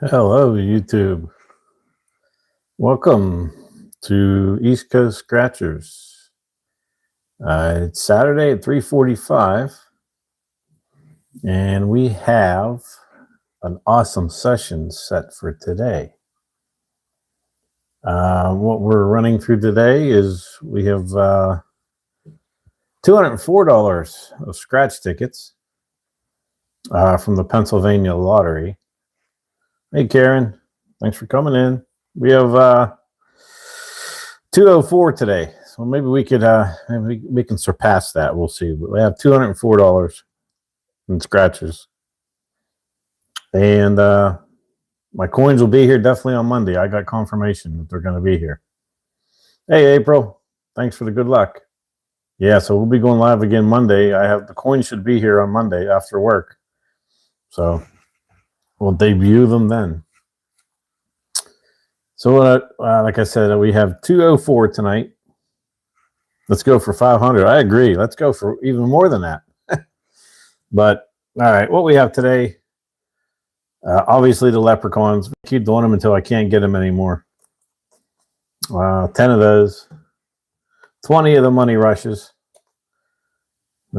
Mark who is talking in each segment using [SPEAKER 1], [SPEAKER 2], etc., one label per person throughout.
[SPEAKER 1] Hello, YouTube. Welcome to East Coast Scratchers. It's Saturday at 3:45, and we have an awesome session set for today. What we're running through today is we have $204 of scratch tickets from the Pennsylvania Lottery. Hey, Karen, thanks for coming in. We have 204 today, so maybe we could maybe we can surpass that. We'll see. But we have $204 in scratches, and my coins will be here definitely on Monday. I got confirmation that they're going to be here. Hey, April, thanks for the good luck. Yeah, so we'll be going live again Monday. The coins should be here on Monday after work, so we'll debut them then. So, like I said, we have 204 tonight. Let's go for 500. I agree. Let's go for even more than that. But, all right, what we have today, obviously the leprechauns. Keep doing them until I can't get them anymore. 10 of those. 20 of the money rushes.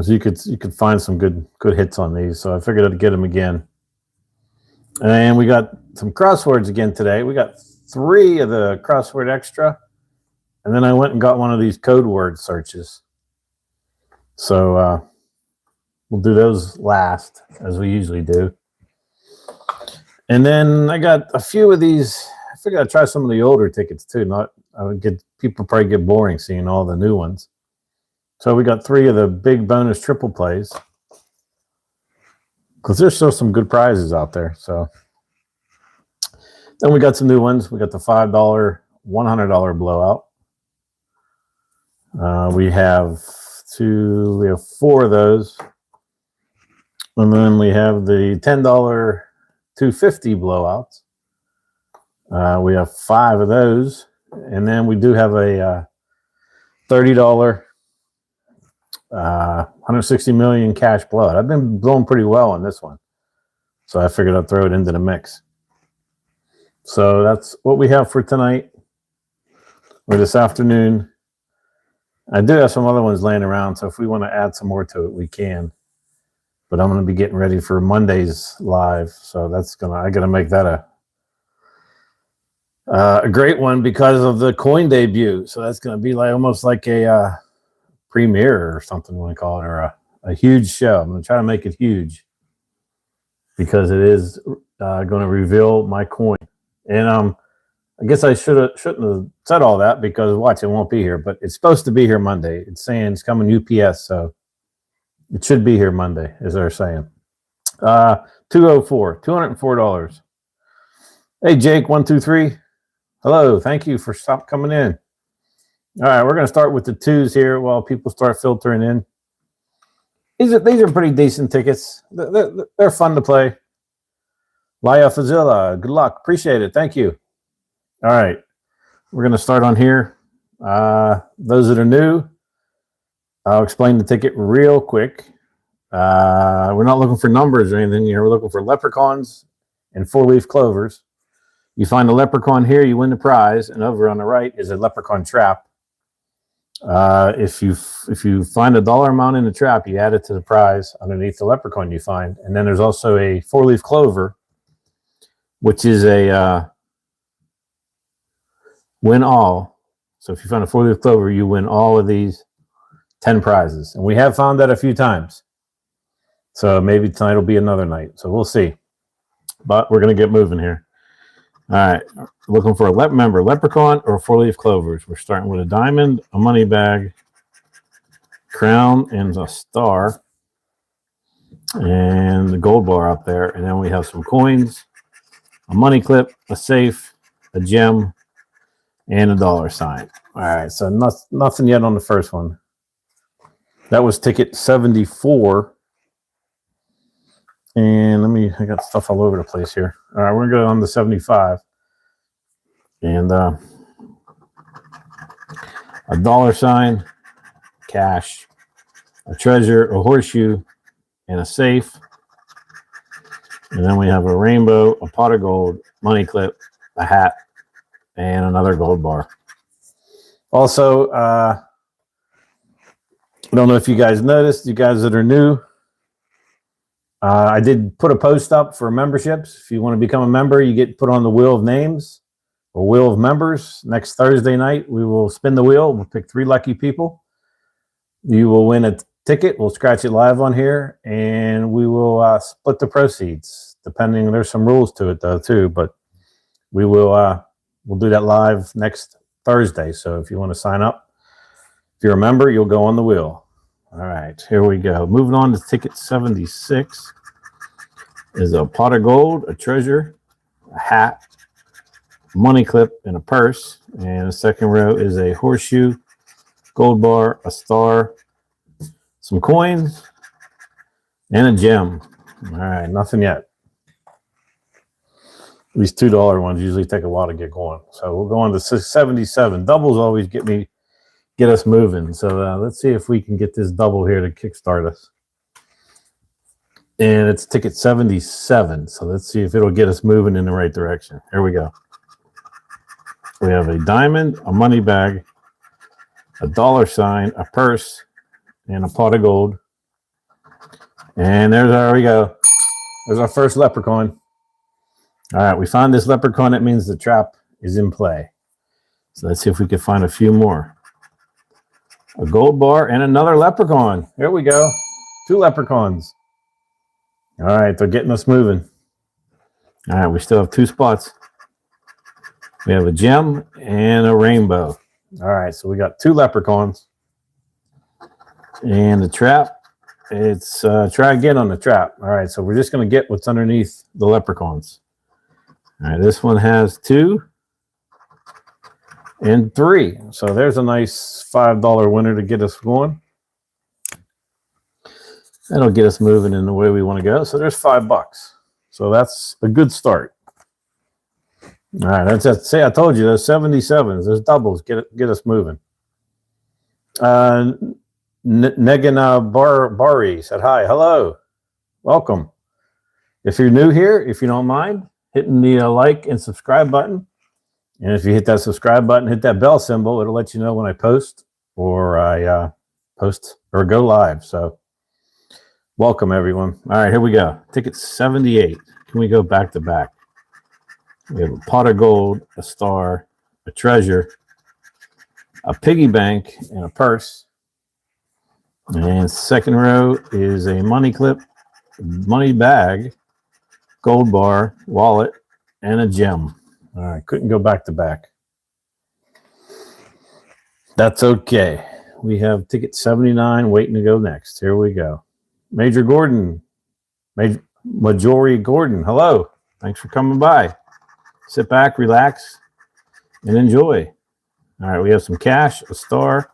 [SPEAKER 1] So you could find some good hits on these. So I figured I'd get them again. And we got some crosswords again today. We got 3 of the crossword extra, and then I went and got one of these code word searches. So we'll do those last, as we usually do. And then I got a few of these. I figured I'd try some of the older tickets too. I would get people probably get boring seeing all the new ones. So we got 3 of the big bonus triple plays, because there's still some good prizes out there. So then we got some new ones. We got the $5, $100 blowout. We have 4 of those. And then we have the $10, $250 blowouts. We have 5 of those. And then we do have a $30, 160 million cash blowout. I've been blowing pretty well on this one, so I figured I'd throw it into the mix. So that's what we have for tonight or this afternoon. I do have some other ones laying around, so if we want to add some more to it, we can. But I'm going to be getting ready for Monday's live, so I got to make that a great one because of the coin debut. So that's going to be almost like a premiere or something we want to call it, or a huge show. I'm going to try to make it huge because it is going to reveal my coin. And I guess I shouldn't have said all that, because watch, it won't be here, but it's supposed to be here Monday. It's saying it's coming UPS, so it should be here Monday, as they're saying. 204, $204. Hey, Jake, 123. Hello, thank you for coming in. All right, we're going to start with the 2s here while people start filtering in. These are pretty decent tickets. They're fun to play. Laya Fazilla, good luck. Appreciate it. Thank you. All right, we're going to start on here. Those that are new, I'll explain the ticket real quick. We're not looking for numbers or anything here. We're looking for leprechauns and 4-leaf clovers. You find a leprechaun here, you win the prize, and over on the right is a leprechaun trap. If you find a dollar amount in the trap, you add it to the prize underneath the leprechaun you find. And then there's also a 4-leaf clover, which is a win all. So if you find a 4-leaf clover, you win all of these 10 prizes. And we have found that a few times. So maybe tonight will be another night. So we'll see. But we're going to get moving here. All right, looking for a leprechaun or 4-leaf clovers. We're starting with a diamond, a money bag, crown, and a star, and the gold bar up there. And then we have some coins, a money clip, a safe, a gem, and a $sign. All right, so nothing yet on the first one. That was ticket 74. And I got stuff all over the place here. All right, we're going to go on to 75. And a $sign, cash, a treasure, a horseshoe, and a safe. And then we have a rainbow, a pot of gold, money clip, a hat, and another gold bar. Also, I don't know if you guys noticed, you guys that are new, I did put a post up for memberships. If you want to become a member, you get put on the wheel of names or wheel of members. Next Thursday night, we will spin the wheel. We'll pick 3 lucky people. You will win a ticket. We'll scratch it live on here, and we will split the proceeds. Depending, there's some rules to it though too, but we will we'll do that live next Thursday. So if you want to sign up, if you're a member, you'll go on the wheel. All right, here we go. Moving on to ticket 76 is a pot of gold, a treasure, a hat, a money clip, and a purse. And the second row is a horseshoe, gold bar, a star, some coins, and a gem. All right, nothing yet. These $2 ones usually take a while to get going. So we'll go on to 77. Doubles always get us moving. So let's see if we can get this double here to kickstart us. And it's ticket 77. So let's see if it'll get us moving in the right direction. Here we go. We have a diamond, a money bag, a $sign, a purse, and a pot of gold. And there we go. There's our first leprechaun. All right, we found this leprechaun. That means the trap is in play. So let's see if we can find a few more. A gold bar and another leprechaun. There we go. 2 leprechauns. All right, they're getting us moving. All right, we still have 2 spots. We have a gem and a rainbow. All right, so we got 2 leprechauns. And the trap, it's try again on the trap. All right, so we're just going to get what's underneath the leprechauns. All right, this one has 2 and 3. So there's a nice $5 winner to get us going. That'll get us moving in the way we want to go. So there's $5. So that's a good start. All right, that's it. See, I told you, those 77s, those doubles, get us moving. Negana Bari said hi. Hello. Welcome. If you're new here, if you don't mind, hitting the like and subscribe button. And if you hit that subscribe button, hit that bell symbol, it'll let you know when I post or I post or go live. So welcome, everyone. All right, here we go. Ticket 78. Can we go back to back? We have a pot of gold, a star, a treasure, a piggy bank, and a purse. And second row is a money clip, money bag, gold bar, wallet, and a gem. All right, couldn't go back to back. That's okay. We have ticket 79 waiting to go next. Here we go. Major Gordon, Majori Gordon, hello. Thanks for coming by. Sit back, relax, and enjoy. All right, we have some cash, a star,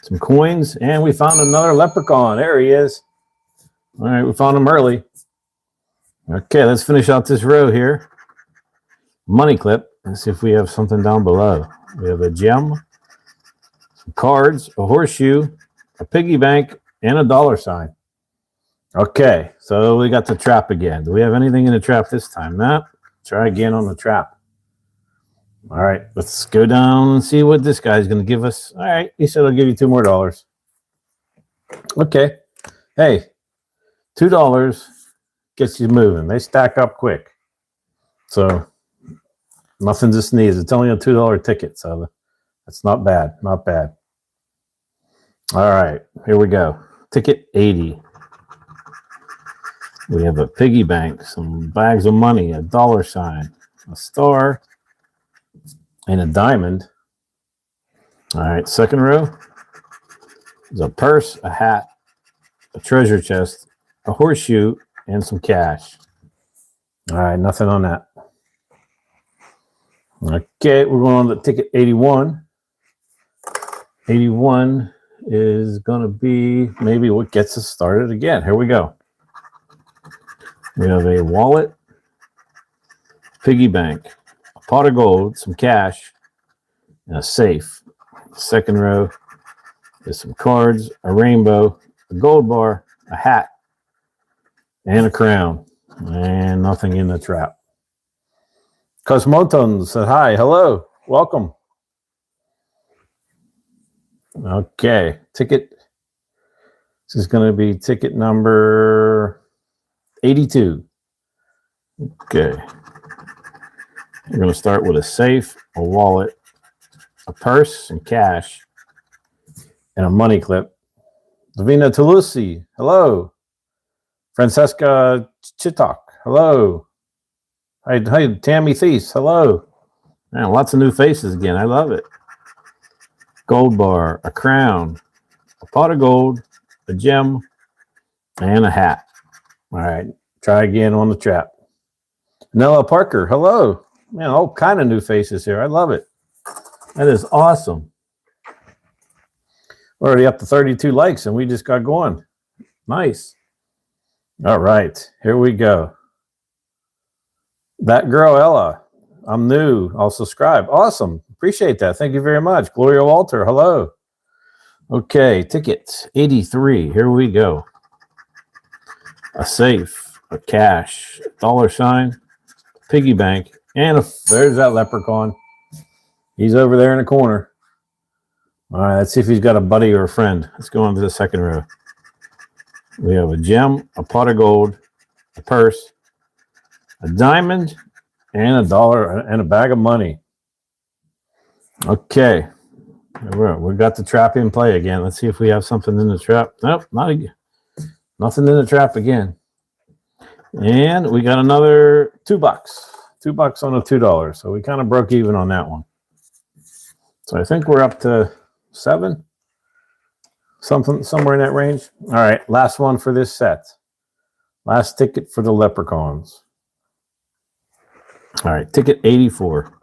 [SPEAKER 1] some coins, and we found another leprechaun. There he is. All right, we found him early. Okay, let's finish out this row here. Money clip. Let's see if we have something down below. We have a gem, some cards, a horseshoe, a piggy bank, and a $sign. Okay, so we got the trap again. Do we have anything in the trap this time? No. Try again on the trap. All right, let's go down and see what this guy's going to give us. All right, he said I'll give you $2 more. Okay. Hey, $2 gets you moving. They stack up quick. So nothing to sneeze. It's only a $2 ticket, so that's not bad. Not bad. All right, here we go. Ticket 80. We have a piggy bank, some bags of money, a $sign, a star, and a diamond. All right, second row is a purse, a hat, a treasure chest, a horseshoe, and some cash. All right, nothing on that. Okay, we're going on to ticket 81. 81 is going to be maybe what gets us started again. Here we go. We have a wallet, piggy bank, a pot of gold, some cash, and a safe. Second row is some cards, a rainbow, a gold bar, a hat, and a crown. And nothing in the trap. Cosmoton said hi. Hello. Welcome. Okay. Ticket. This is going to be ticket number 82. Okay. We're going to start with a safe, a wallet, a purse, and cash, and a money clip. Davina Tulusi. Hello. Francesca Chitok. Hello. Hi, Tammy Thies. Hello. Man, lots of new faces again. I love it. Gold bar, a crown, a pot of gold, a gem, and a hat. All right. Try again on the trap. Noah Parker. Hello. Man, all kind of new faces here. I love it. That is awesome. We're already up to 32 likes, and we just got going. Nice. All right. Here we go. That girl, Ella. I'm new. I'll subscribe. Awesome. Appreciate that. Thank you very much. Gloria Walter. Hello. Okay. Ticket 83. Here we go. A safe, a cash, dollar sign, piggy bank, and there's that leprechaun. He's over there in the corner. All right. Let's see if he's got a buddy or a friend. Let's go on to the second row. We have a gem, a pot of gold, a purse, a diamond, and $1 and a bag of money. Okay. We got the trap in play again. Let's see if we have something in the trap. Nope, nothing in the trap again. And we got another $2. $2 on a $2. So we kind of broke even on that one. So I think we're up to 7. Somewhere in that range. All right, last one for this set. Last ticket for the leprechauns. All right, ticket 84.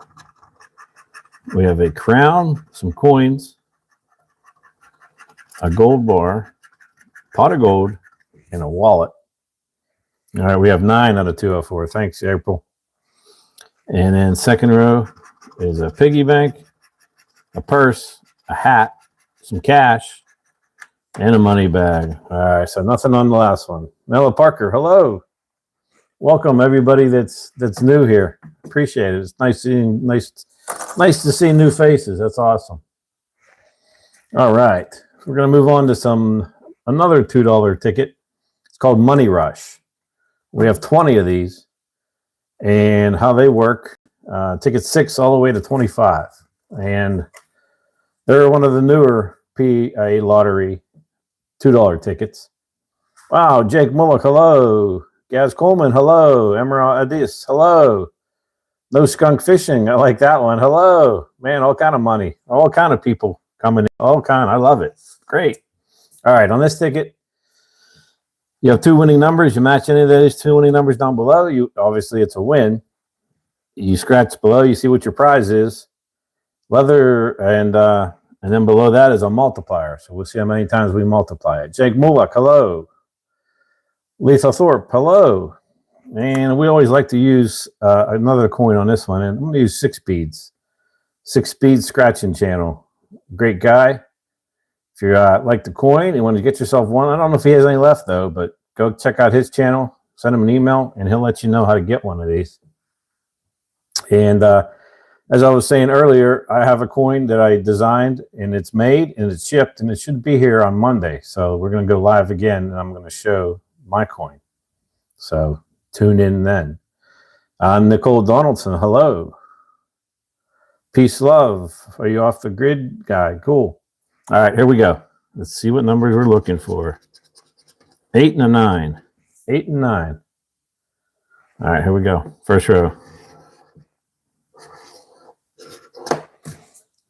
[SPEAKER 1] We have a crown, some coins, a gold bar, pot of gold, and a wallet. All right, we have 9 out of 204. Thanks, April. And then second row is a piggy bank, a purse, a hat, some cash, and a money bag. All right, so nothing on the last one. Mela Parker, hello. Welcome everybody that's new here. Appreciate it. It's nice to see new faces. That's awesome. All right, we're gonna move on to another $2 ticket. It's called Money Rush. We have 20 of these, and how they work. Ticket 6 all the way to 25, and they're one of the newer PA lottery $2 tickets. Wow, Jake Mullock, hello. Gaz Coleman, hello. Emerald Adis, hello. No Skunk Fishing, I like that one. Hello. Man, all kind of money. All kind of people coming in. All kind. I love it. Great. All right, on this ticket, you have 2 winning numbers. You match any of those 2 winning numbers down below. Obviously, it's a win. You scratch below, you see what your prize is. Leather, and then below that is a multiplier. So we'll see how many times we multiply it. Jake Mullock, hello. Lisa Thorpe, hello. And we always like to use another coin on this one. And I'm going to use 6 beads. 6 Speed Scratching Channel. Great guy. If you like the coin, you want to get yourself one. I don't know if he has any left, though, but go check out his channel. Send him an email, and he'll let you know how to get one of these. And as I was saying earlier, I have a coin that I designed, and it's made, and it's shipped, and it should be here on Monday. So we're going to go live again, and I'm going to show my coin. So tune in then. Nicole Donaldson, hello. Peace, love. Are you off the grid guy? Cool. All right, here we go. Let's see what numbers we're looking for. 8 and a 9. 8 and 9. All right, here we go. First row.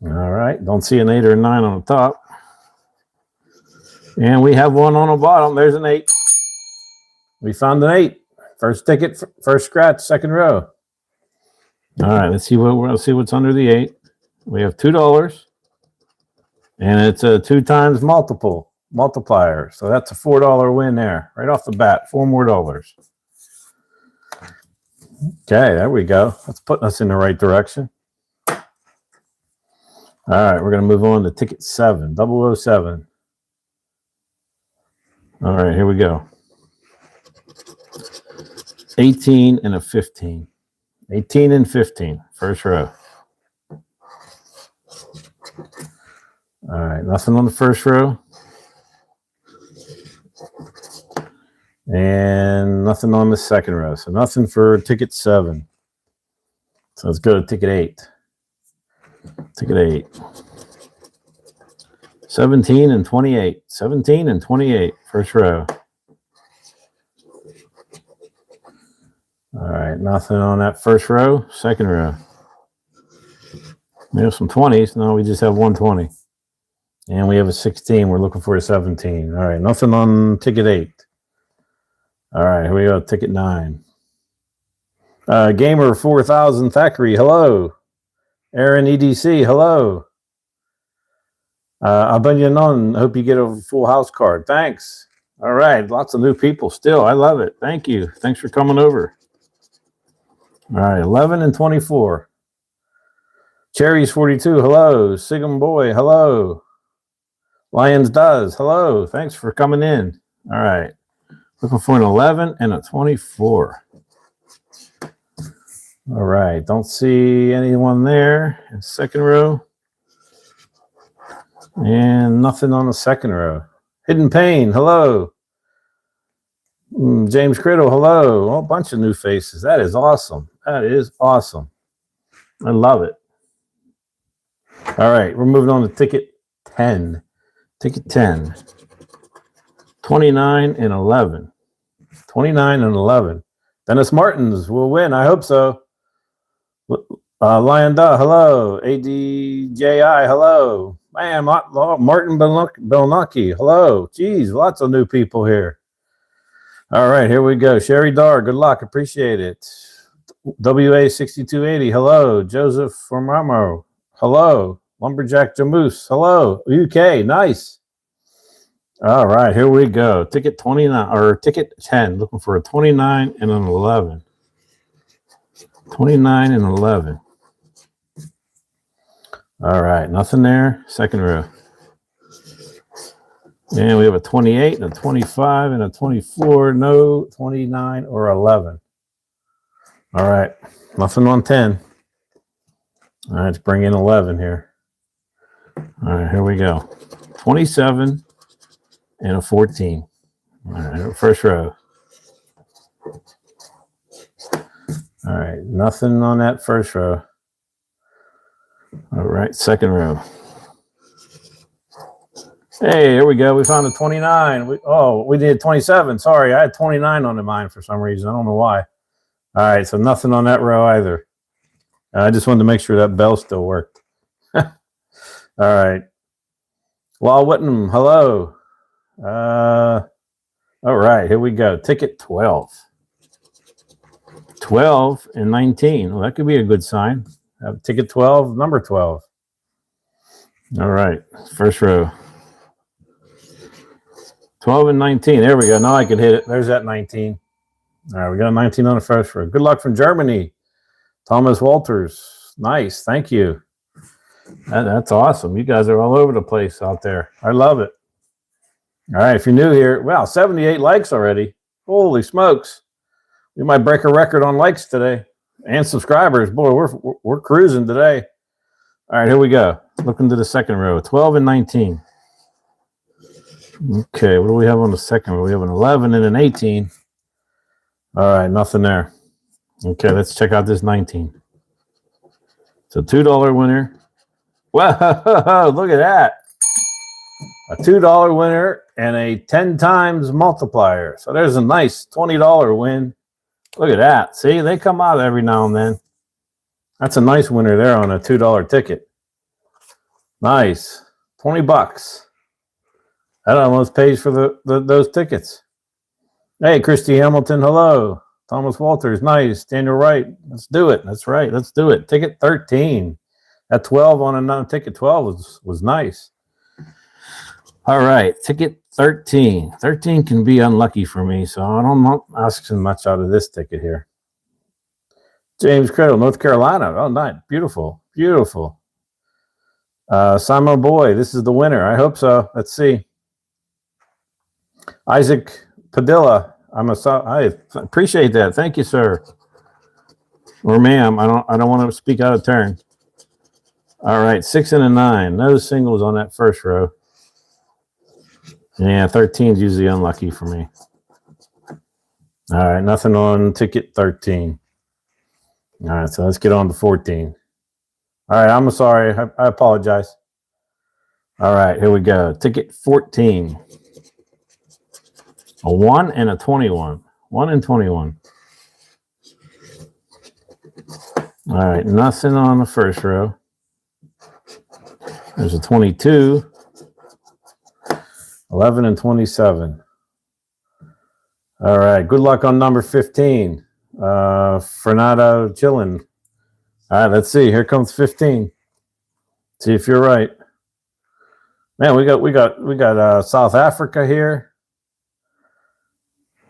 [SPEAKER 1] All right, don't see an 8 or a 9 on the top. And we have one on the bottom. There's an 8. We found an 8. First ticket, first scratch, second row. All right, let's see what's under the 8. We have $2, and it's a 2 times multiplier. So that's a $4 win there, right off the bat. $4 more. Okay, there we go. That's putting us in the right direction. All right, we're going to move on to ticket 7, 007. All right, here we go. 18 and a 15. 18 and 15, first row. All right, nothing on the first row. And nothing on the second row. So nothing for ticket 7. So let's go to ticket 8. Ticket 8. 17 and 28. 17 and 28, first row. All right, nothing on that first row. Second row. We have some 20s. No, we just have 120. And we have a 16. We're looking for a 17. All right, nothing on ticket 8. All right, here we go. Ticket 9. Gamer 4000 Thackeray, hello. Aaron EDC, hello. Abanyanon, hope you get a full house card. Thanks. All right, lots of new people still. I love it. Thank you. Thanks for coming over. All right, 11 and 24. Cherries 42, hello. Sigum Boy, hello. Lions Does, hello. Thanks for coming in. All right. Looking for an 11 and a 24. All right. Don't see anyone there in second row. And nothing on the second row. Hidden Pain, hello. James Criddle, hello. A bunch of new faces. That is awesome. That is awesome. I love it. All right. We're moving on to ticket 10. Ticket 10. 29 and 11. 29 and 11. Dennis Martins will win. I hope so. Lion Duh, hello. ADJI, hello. Man, Martin Belnacki, hello. Geez, lots of new people here. All right, here we go. Sherry Dar, good luck. Appreciate it. WA6280, hello. Joseph Formamo, hello. Lumberjack Jamoose, hello. UK, nice. All right, here we go. Ticket 29 or ticket 10, looking for a 29 and an 11. 29 and 11. All right, nothing there. Second row. And we have a 28 and a 25 and a 24. No 29 or 11. All right, nothing on 10. All right, let's bring in 11 here. All right, here we go. 27 and a 14. All right, first row. All right, nothing on that first row. All right, second row. Hey, here we go. We found a 29. We did 27. Sorry, I had 29 on the mind for some reason. I don't know why. All right, so nothing on that row either. I just wanted to make sure that bell still worked. All right. Law Whitnam, hello. All right, here we go. Ticket 12. 12 and 19. Well, that could be a good sign. Ticket 12, number 12. All right, first row. 12 and 19. There we go. Now I can hit it. There's that 19. All right, we got a 19 on the first row. Good luck from Germany. Thomas Walters. Nice. Thank you. That's awesome. You guys are all over the place out there. I love it. All right, if you're new here, wow, 78 likes already. Holy smokes. We might break a record on likes today and subscribers. Boy, we're cruising today. All right, here we go. Looking to the second row. 12 and 19. Okay, what do we have on the second row? We have an 11 and an 18. All right, nothing there. Okay, let's check out this 19. It's a $2 winner. Wow, look at that. A $2 winner and a 10 times multiplier. So there's a nice $20 win. Look at that. See, they come out every now and then. That's a nice winner there on a $2 ticket. Nice. 20 bucks. That almost pays for those tickets. Hey, Christy Hamilton, hello. Thomas Walters, nice. Daniel Wright, let's do it. That's right, let's do it. Ticket 13. That 12 on a non-ticket 12 was nice. All right, ticket 13. 13 can be unlucky for me, so I'm not asking much out of this ticket here. James Criddle, North Carolina. Oh, nice. Beautiful. Beautiful. Simon Boy, this is the winner. I hope so. Let's see. Isaac Padilla. I appreciate that. Thank you, sir. Or ma'am, I don't want to speak out of turn. All right, 6 and a 9. No singles on that first row. Yeah, 13 is usually unlucky for me. All right, nothing on ticket 13. All right, so let's get on to 14. All right, I'm sorry. I apologize. All right, here we go. Ticket 14. A 1 and a 21. 1 and 21. All right, nothing on the first row. There's a 22. 11 and 27. All right, good luck on number 15. Fernando chilling. All right, let's see. Here comes 15. See if you're right. Man, we got South Africa here.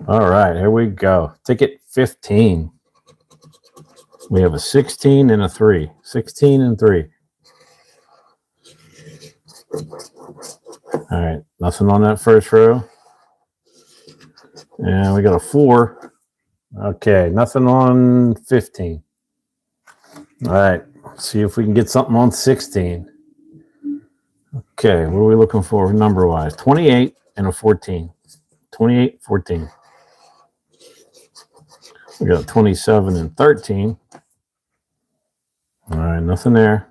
[SPEAKER 1] All right, here we go. Ticket 15. We have a 16 and a 3. 16 and 3. All right, nothing on that first row. And we got a 4. Okay, nothing on 15. All right, see if we can get something on 16. Okay, what are we looking for number-wise? 28 and a 14. 28, 14. We got 27 and 13. All right, nothing there.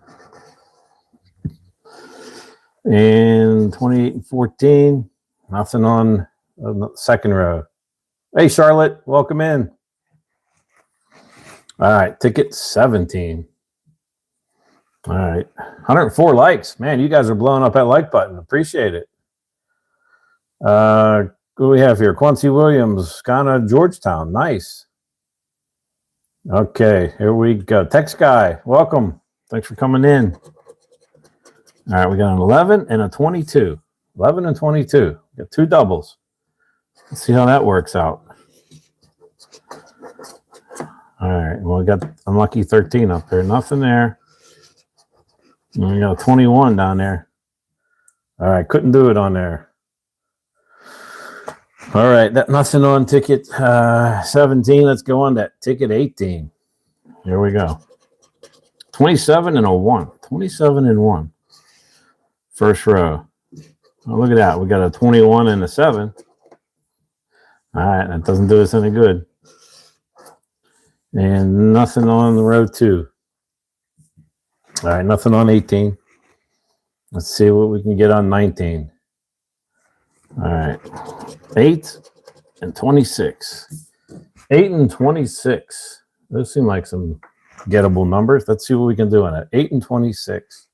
[SPEAKER 1] And 28 and 14. Nothing on the second row. Hey, Charlotte, welcome in. All right, ticket 17. All right, 104 likes. Man, you guys are blowing up that like button. Appreciate it. Who do we have here? Quincy Williams, Ghana, Georgetown. Nice. Okay, here we go. Text guy, welcome. Thanks for coming in. All right, we got an 11 and a 22. 11 and 22. We got 2 doubles. Let's see how that works out. All right, well, we got unlucky 13 up there. Nothing there. And we got a 21 down there. All right, couldn't do it on there. All right, that nothing on ticket 17. Let's go on that ticket 18. Here we go. 27 and a 1. 27 and 1. First row. Oh, look at that. We got a 21 and a 7. All right, that doesn't do us any good. And nothing on the row 2. All right, nothing on 18. Let's see what we can get on 19. All right, 8 and 26. 8 and 26. Those seem like some gettable numbers. Let's see what we can do on it. 8 and 26.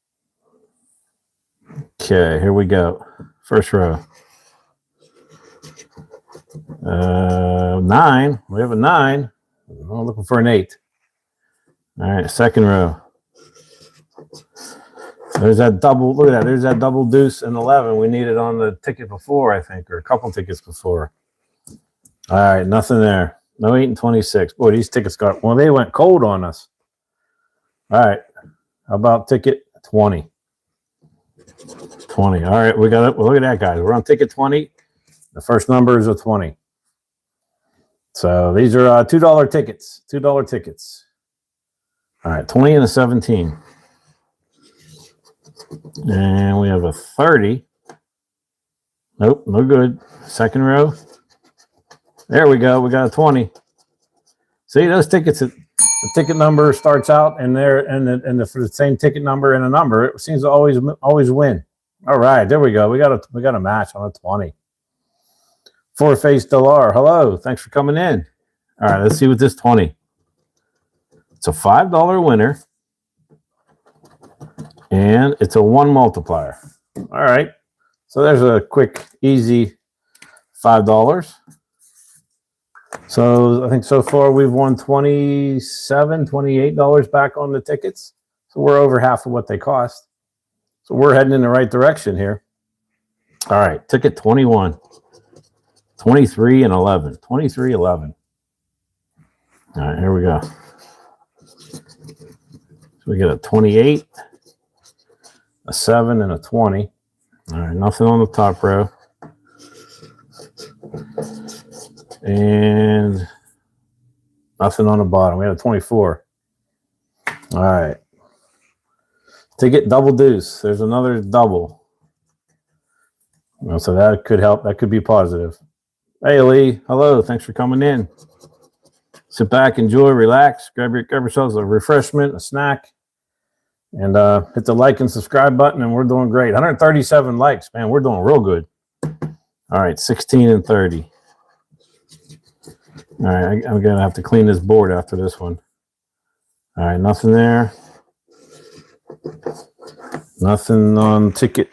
[SPEAKER 1] Okay, here we go. First row. 9. We have a 9. I'm looking for an 8. All right, second row. There's that double. Look at that. There's that double deuce and 11. We needed on the ticket before, I think, or a couple tickets before. All right, nothing there. No 8 and 26. Boy, these tickets they went cold on us. All right, how about ticket 20? 20. All right, we got it. Well, look at that, guys. We're on ticket 20. The first number is a 20. So these are $2 tickets. $2 tickets. All right, 20 and a 17. And we have a 30. Nope, no good. Second row. There we go. We got a 20. See, those tickets, the ticket number starts out and for the same ticket number and a number, it seems to always win. All right, there we go. We got a match on a 20. Four Face Delar. Hello. Thanks for coming in. All right, let's see what this 20. It's a $5 winner. And it's a 1 multiplier. All right. So there's a quick, easy $5. So I think so far we've won $27, $28 back on the tickets. So we're over half of what they cost. So we're heading in the right direction here. All right. Ticket 21. 23 and 11. 23, 11. All right. Here we go. So we get a 28. A 7 and a 20. All right, nothing on the top row. And nothing on the bottom. We had a 24. All right. Ticket double deuce. There's another double. So that could help. That could be positive. Hey, Lee. Hello. Thanks for coming in. Sit back, enjoy, relax. Grab yourselves a refreshment, a snack, and hit the like and subscribe button, and we're doing great. 137 likes. Man, we're doing real good. All right, 16 and 30. All right, I'm going to have to clean this board after this one. All right, nothing there. Nothing on ticket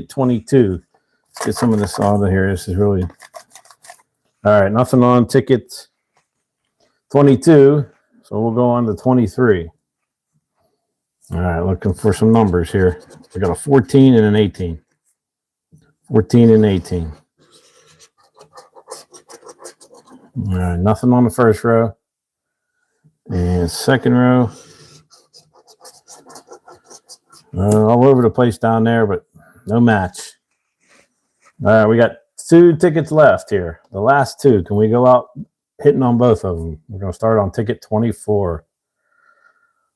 [SPEAKER 1] 22. Let's get some of this out of here. This is really... All right, nothing on ticket 22. So we'll go on to 23. All right, looking for some numbers here. We got a 14 and an 18. 14 and 18. All right, nothing on the first row. And second row. All over the place down there, but no match. All right, we got 2 tickets left here. The last 2. Can we go out hitting on both of them? We're going to start on ticket 24.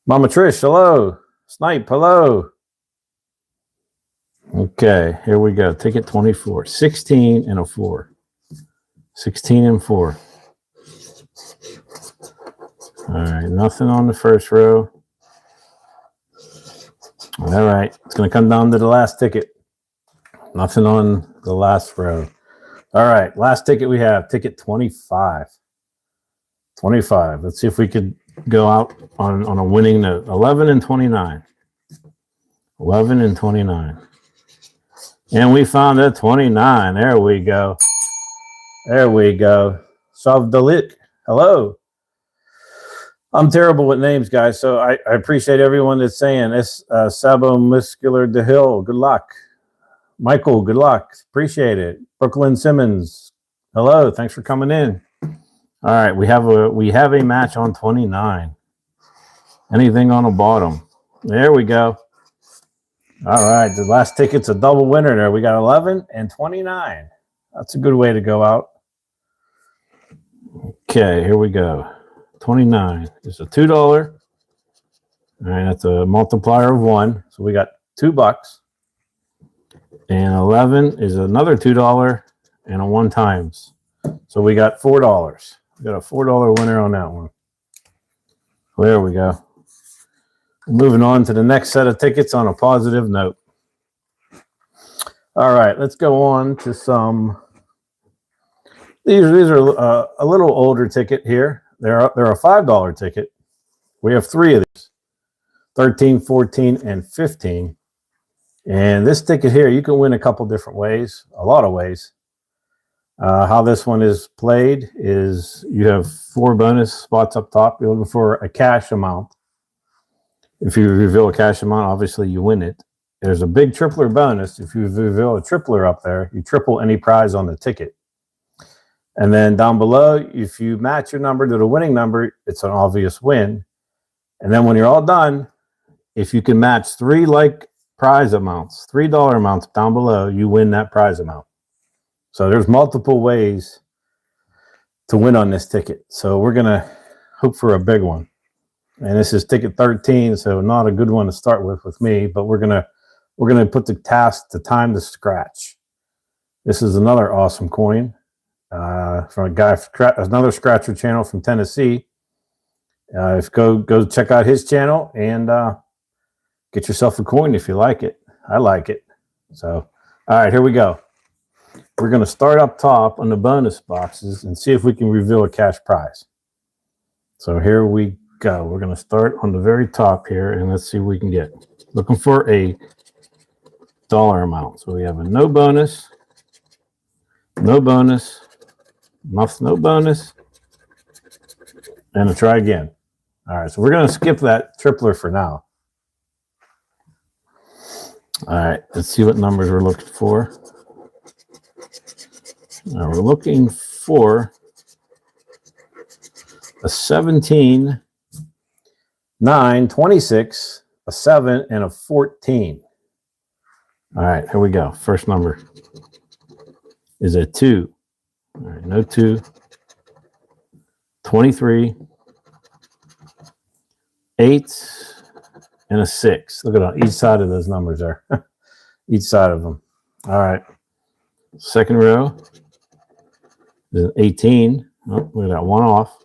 [SPEAKER 1] Mama Trish, hello. Snipe, hello. Okay, here we go. Ticket 24. 16 and a 4. 16 and 4. All right, nothing on the first row. All right, it's going to come down to the last ticket. Nothing on the last row. All right, last ticket we have, ticket 25. 25. Let's see if we could go out on a winning note. 11 and 29. 11 and 29. And we found a 29. There we go. There we go. Savdalik. Hello. I'm terrible with names, guys, so I appreciate everyone that's saying this. Sabo Muscular DeHill, good luck. Michael, good luck. Appreciate it. Brooklyn Simmons, hello. Thanks for coming in. All right, we have a match on 29. Anything on the bottom? There we go. All right, the last ticket's a double winner there. We got 11 and 29. That's a good way to go out. Okay, here we go. 29 is a $2. All right, that's a multiplier of 1. So we got $2. And 11 is another $2 and a 1 times. So we got $4. We got a $4 winner on that one. There we go. Moving on to the next set of tickets on a positive note. All right, let's go on to some. These are a little older ticket here. They're a $5 ticket. We have 3 of these, 13, 14, and 15. And this ticket here, you can win a couple different ways, a lot of ways. How this one is played is you have 4 bonus spots up top. You're looking for a cash amount. If you reveal a cash amount, obviously you win it. There's a big tripler bonus. If you reveal a tripler up there, you triple any prize on the ticket. And then down below, if you match your number to the winning number, it's an obvious win. And then when you're all done, if you can match 3 like prize amounts, $3 amounts down below, you win that prize amount. So there's multiple ways to win on this ticket. So we're going to hope for a big one. And this is ticket 13, so not a good one to start with me, but we're going to put the task to time the scratch. This is another awesome coin. From a guy, another scratcher channel from Tennessee. Go check out his channel and get yourself a coin if you like it. I like it. So, all right, here we go. We're going to start up top on the bonus boxes and see if we can reveal a cash prize. So here we go. We're going to start on the very top here and let's see what we can get. Looking for a dollar amount. So we have a no bonus, no bonus, no bonus, and a try again. All right, so we're going to skip that tripler for now. All right, let's see what numbers we're looking for. Now we're looking for a 17, 9, 26, a 7, and a 14. All right, here we go. First number is a 2. All right, no 2. 23, 8, and a 6. Look at each side of those numbers there. Each side of them. All right. Second row is an 18. Oh, look at that, 1 off.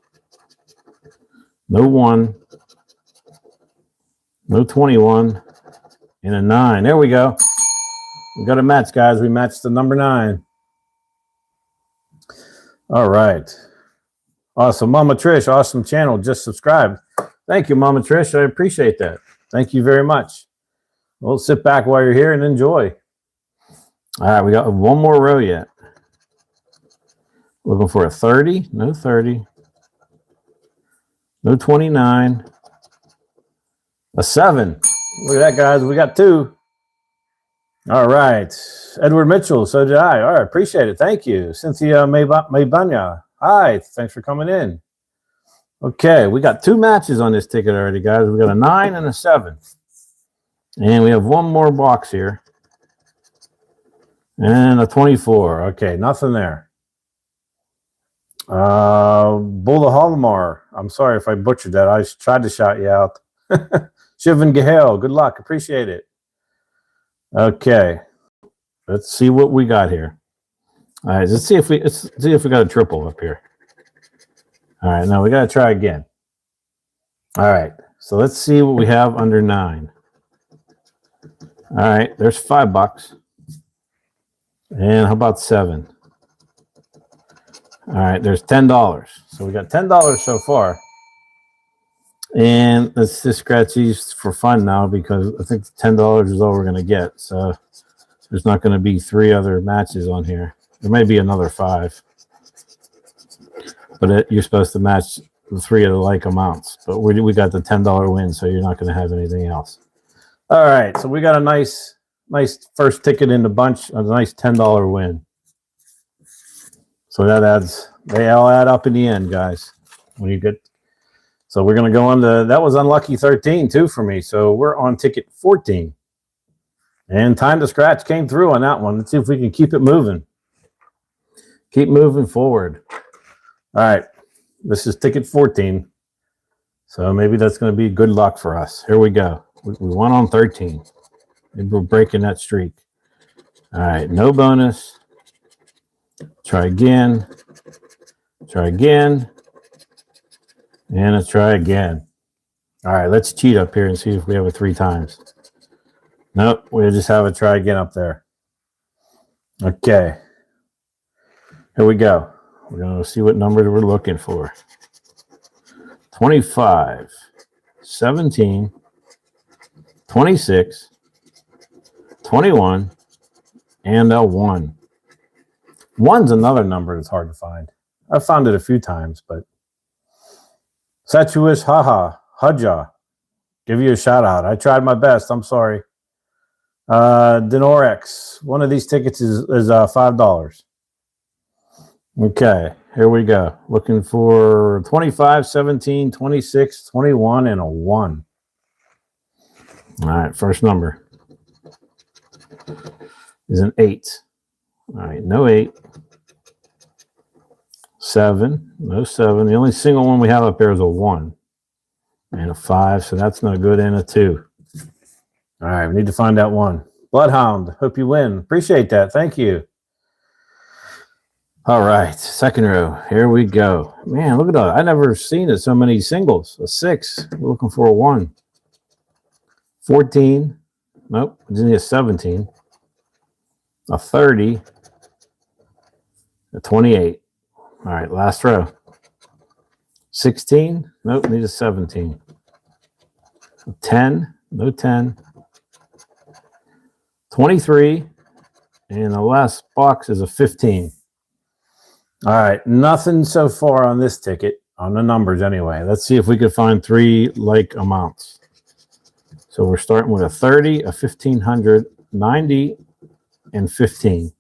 [SPEAKER 1] No 1. No 21. And a 9. There we go. We got a match, guys. We matched the number 9. All right. Awesome. Mama Trish, awesome channel. Just subscribed. Thank you, Mama Trish. I appreciate that. Thank you very much. We'll sit back while you're here and enjoy. All right, we got one more row yet. Looking for a 30. No 30. No 29. A 7. Look at that, guys. We got 2. All right. Edward Mitchell. So did I. All right. Appreciate it. Thank you. Cynthia Maybanya. Hi. Thanks for coming in. Okay. We got 2 matches on this ticket already, guys. We got a 9 and a 7. And we have one more box here. And a 24. Okay. Nothing there. Bulla Holmar. I'm sorry if I butchered that. I tried to shout you out. Shivan Gahel. Good luck. Appreciate it. Okay, let's see what we got here. All right, let's see if we got a triple up here. All right, now we got to try again. All right, so let's see what we have under 9. All right, there's $5. And how about 7? All right, there's $10. So we got $10 so far. And let's just scratch these for fun now because I think $10 is all we're going to get. So there's not going to be 3 other matches on here. There may be another 5. But you're supposed to match the 3 of the like amounts. But we got the $10 win, so you're not going to have anything else. All right, so we got a nice first ticket in the bunch, a nice $10 win. So they all add up in the end, guys. When you get... So we're going to go on to, that was unlucky 13 too for me. So we're on ticket 14. And time to scratch came through on that one. Let's see if we can keep it moving. Keep moving forward. All right. This is ticket 14. So maybe that's going to be good luck for us. Here we go. We won on 13. Maybe we're breaking that streak. All right. No bonus. Try again. Try again. And let's try again. All right, let's cheat up here and see if we have it 3 times. Nope, we'll just have a try again up there. Okay. Here we go. We're going to see what numbers we're looking for. 25, 17, 26, 21, and a 1. 1's another number that's hard to find. I've found it a few times, but Satuish Hudja, give you a shout out. I tried my best. I'm sorry. Denorex, one of these tickets is $5. Okay, here we go. Looking for 25, 17, 26, 21, and a 1. All right, first number is an 8. All right, no 8. 7, no 7. The only single one we have up there is a 1 and a 5, so that's no good, and a 2. All right, we need to find that 1. Bloodhound, hope you win. Appreciate that. Thank you. All right, second row. Here we go. Man, look at that. I never seen it so many singles. A 6. We're looking for a 1. 14. Nope, it's only a 17. A 30. A 28. All right, last row. 16. Nope, need a 17. 10. No 10. 23. And the last box is a 15. All right, nothing so far on this ticket, on the numbers anyway. Let's see if we can find 3 like amounts. So we're starting with a 30, a 1500, 90, and 15.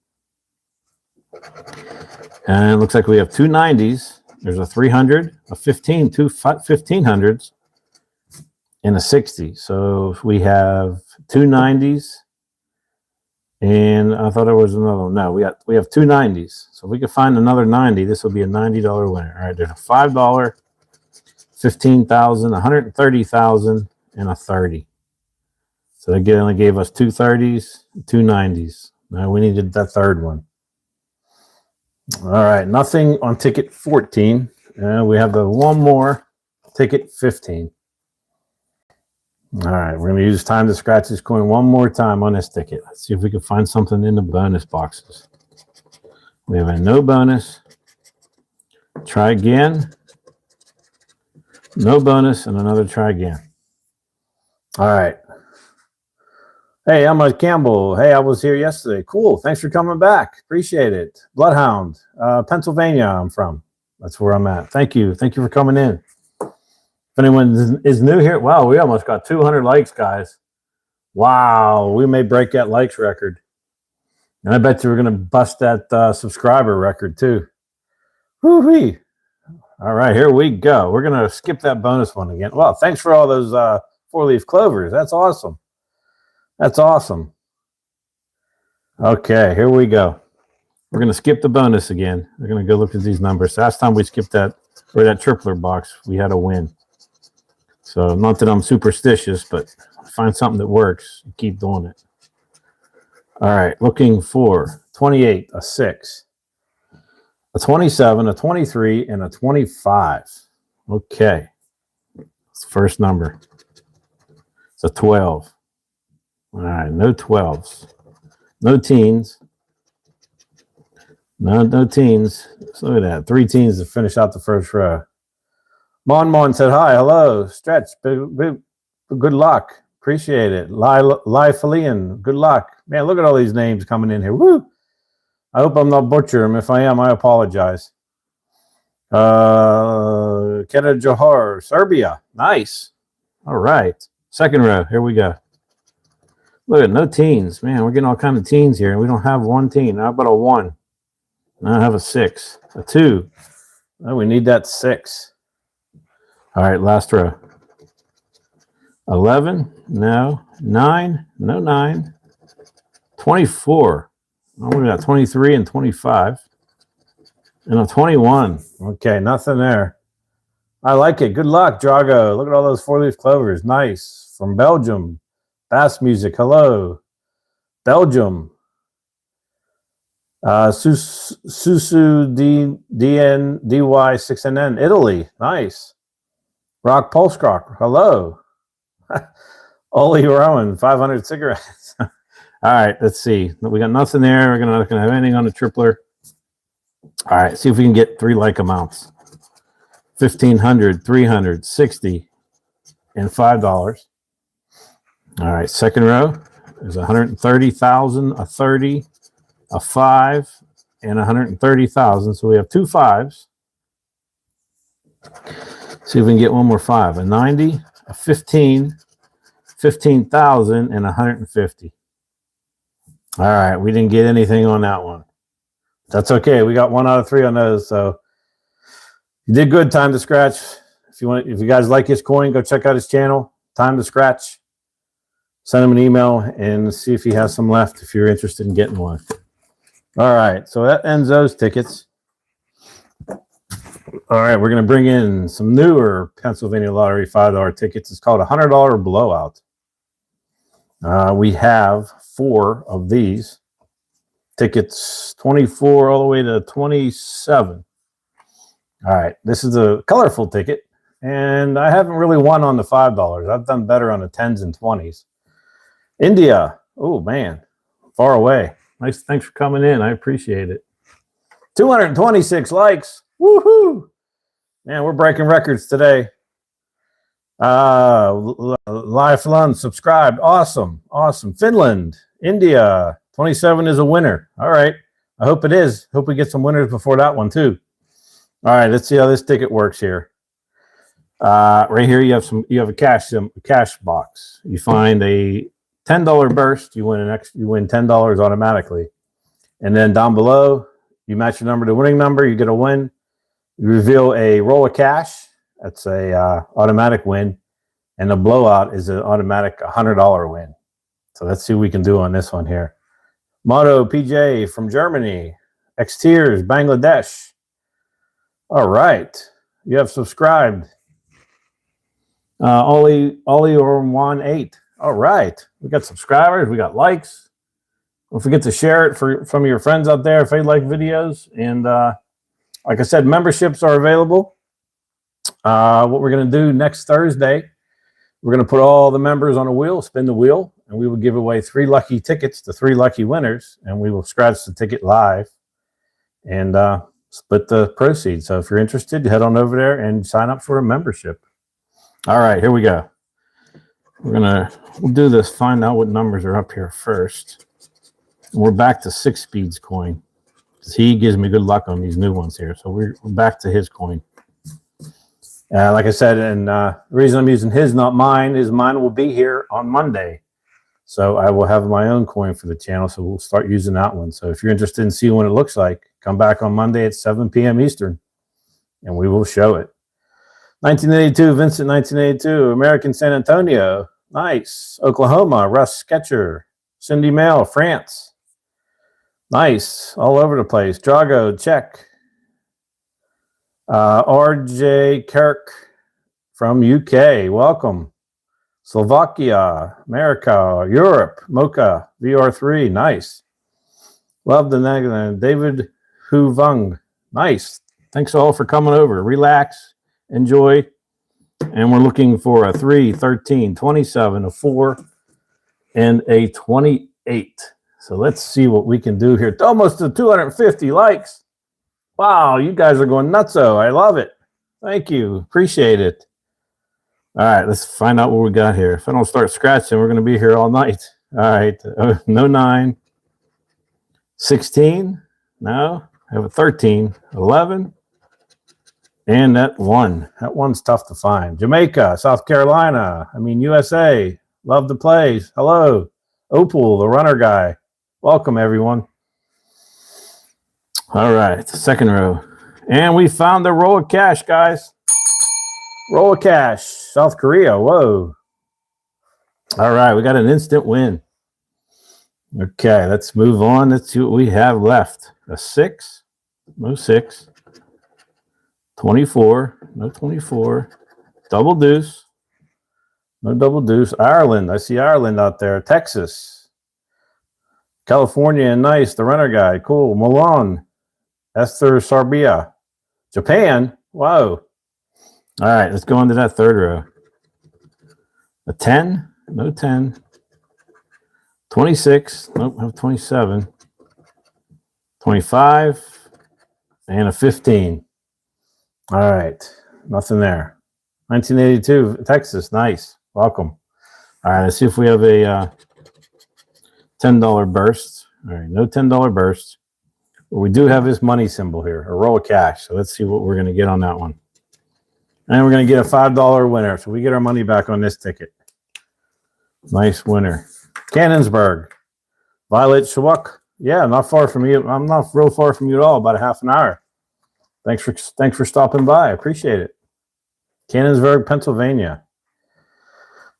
[SPEAKER 1] And it looks like we have 2 90s. There's a 300, a 15, 2 1500s, and a 60. So we have 2 90s. And I thought there was another one. No, we have 2 90s. So if we could find another 90, this will be a $90 winner. All right, there's a $5, 15,000, 130,000, and a 30. So they only gave us 2 30s, 2 90s. Now we needed that third one. All right, nothing on ticket 14. We have the one more, ticket 15. All right, we're going to use time to scratch this coin one more time on this ticket. Let's see if we can find something in the bonus boxes. We have a no bonus. Try again. No bonus and another try again. All right. Hey, I'm Campbell. Hey, I was here yesterday. Cool. Thanks for coming back. Appreciate it. Bloodhound, Pennsylvania, I'm from. That's where I'm at. Thank you. Thank you for coming in. If anyone is new here, wow, we almost got 200 likes, guys. Wow, we may break that likes record. And I bet you we're going to bust that subscriber record too. Woo-wee. All right, here we go. We're going to skip that bonus one again. Well, thanks for all those 4-leaf clovers. That's awesome. That's awesome. Okay, here we go. We're going to skip the bonus again. We're going to go look at these numbers. Last time we skipped that, or that tripler box, we had a win. So not that I'm superstitious, but find something that works. Keep doing it. All right, looking for 28, a 6, a 27, a 23, and a 25. Okay. That's the first number. It's a 12. All right, no 12s. No teens. No teens. So look at that. 3 teens to finish out the first row. Mon said hi, hello. Stretch, good luck. Appreciate it. Lai Falian, good luck. Man, look at all these names coming in here. Woo! I hope I'm not butchering them. If I am, I apologize. Kena Johar, Serbia. Nice. All right. Second row. Here we go. Look at no teens. Man, we're getting all kinds of teens here. We don't have one teen. How about a 1? I have a 6. A 2. Oh, we need that 6. All right, last row. 11. No. 9. No 9. 24. Oh, we got 23 and 25. And a 21. Okay, nothing there. I like it. Good luck, Drago. Look at all those 4-leaf clovers. Nice. From Belgium. Bass Music. Hello. Belgium. Susu DNDY 6NN. Italy. Nice. Rock Pulse Rock. Hello. Oli Rowan. 500 cigarettes. All right, let's see. We got nothing there. We're not going to have anything on the tripler. All right, see if we can get 3 like amounts. 1,500, 300, 60, and $5. All right, second row is 130,000, a 30, a 5, and 130,000. So we have 2 5s. See if we can get one more 5. A 90, a 15, 15,000, and 150. All right, we didn't get anything on that one. That's okay. We got 1 out of 3 on those. So you did good. Time to scratch. If you guys like his coin, go check out his channel. Time to scratch. Send him an email and see if he has some left. If you're interested in getting one. All right. So that ends those tickets. All right, we're going to bring in some newer Pennsylvania Lottery $5 tickets. It's called a $100 blowout. We have 4 of these tickets, 24 all the way to 27. All right, this is a colorful ticket, and I haven't really won on the $5. I've done better on the 10s and 20s. India, oh man, far away. Nice, thanks for coming in. I appreciate it. 226 likes. Woohoo! Man, we're breaking records today. Live Lund subscribed. Awesome. Awesome. Finland, India, 27 is a winner. All right. I hope it is. Hope we get some winners before that one too. All right, let's see how this ticket works here. Right here you have a cash box. You find a $10 burst, you win $10 automatically. And then down below, you match your number to winning number, you get a win. You reveal a roll of cash. That's a automatic win. And the blowout is an automatic $100 win. So let's see what we can do on this one here. Moto PJ from Germany. Xtears, Bangladesh. All right. You have subscribed. Ollie or 1-8. All right. We got subscribers. We got likes. Don't forget to share it from your friends out there if they like videos. And like I said, memberships are available. What we're going to do next Thursday, we're going to put all the members on a wheel, spin the wheel, and we will give away 3 lucky tickets to 3 lucky winners, and we will scratch the ticket live and split the proceeds. So if you're interested, head on over there and sign up for a membership. All right, here we go. We'll do this, find out what numbers are up here first. And we're back to 6 Speeds coin. He gives me good luck on these new ones here. So we're back to his coin. Like I said, and the reason I'm using his, not mine, is mine will be here on Monday. So I will have my own coin for the channel. So we'll start using that one. So if you're interested in seeing what it looks like, come back on Monday at 7 p.m. Eastern, and we will show it. 1982, Vincent, 1982, American San Antonio. Nice. Oklahoma, Russ Sketcher. Cindy Mail, France. Nice. All over the place. Drago, Czech. RJ Kirk from UK. Welcome. Slovakia, America, Europe. Mocha, VR3. Nice. Love the Netherlands. David Huvung. Nice. Thanks all for coming over. Relax. Enjoy. And we're looking for a 3, 13, 27, a 4, and a 28. So let's see what we can do here. It's almost to 250 likes. Wow, you guys are going nutso. I love it. Thank you. Appreciate it. All right, let's find out what we got here. If I don't start scratching, we're going to be here all night. All right, no 9. 16. No, I have a 13. 11. And that 1. That one's tough to find. Jamaica, South Carolina. USA. Love the plays. Hello. Opal, the runner guy. Welcome, everyone. All right, second row. And we found the roll of cash, guys. Roll of cash. South Korea. Whoa. All right, we got an instant win. Okay, let's move on. Let's see what we have left. A 6. No 6. 24. No 24. Double deuce. No double deuce. Ireland. I see Ireland out there. Texas. California and nice. The runner guy. Cool. Milan. Esther Sarbia. Japan. Whoa. All right, let's go into that third row. A 10. No 10. 26. Nope, I have 27. 25. And a 15. All right. Nothing there. 1982, Texas. Nice. Welcome. All right, let's see if we have a $10 burst. All right, no $10 burst. But we do have this money symbol here, a roll of cash. So let's see what we're going to get on that one. And we're going to get a $5 winner. So we get our money back on this ticket. Nice winner. Cannonsburg. Violet Shawuk. Yeah, not far from you. I'm not real far from you at all, about a half an hour. Thanks for stopping by. I appreciate it. Cannonsburg, Pennsylvania.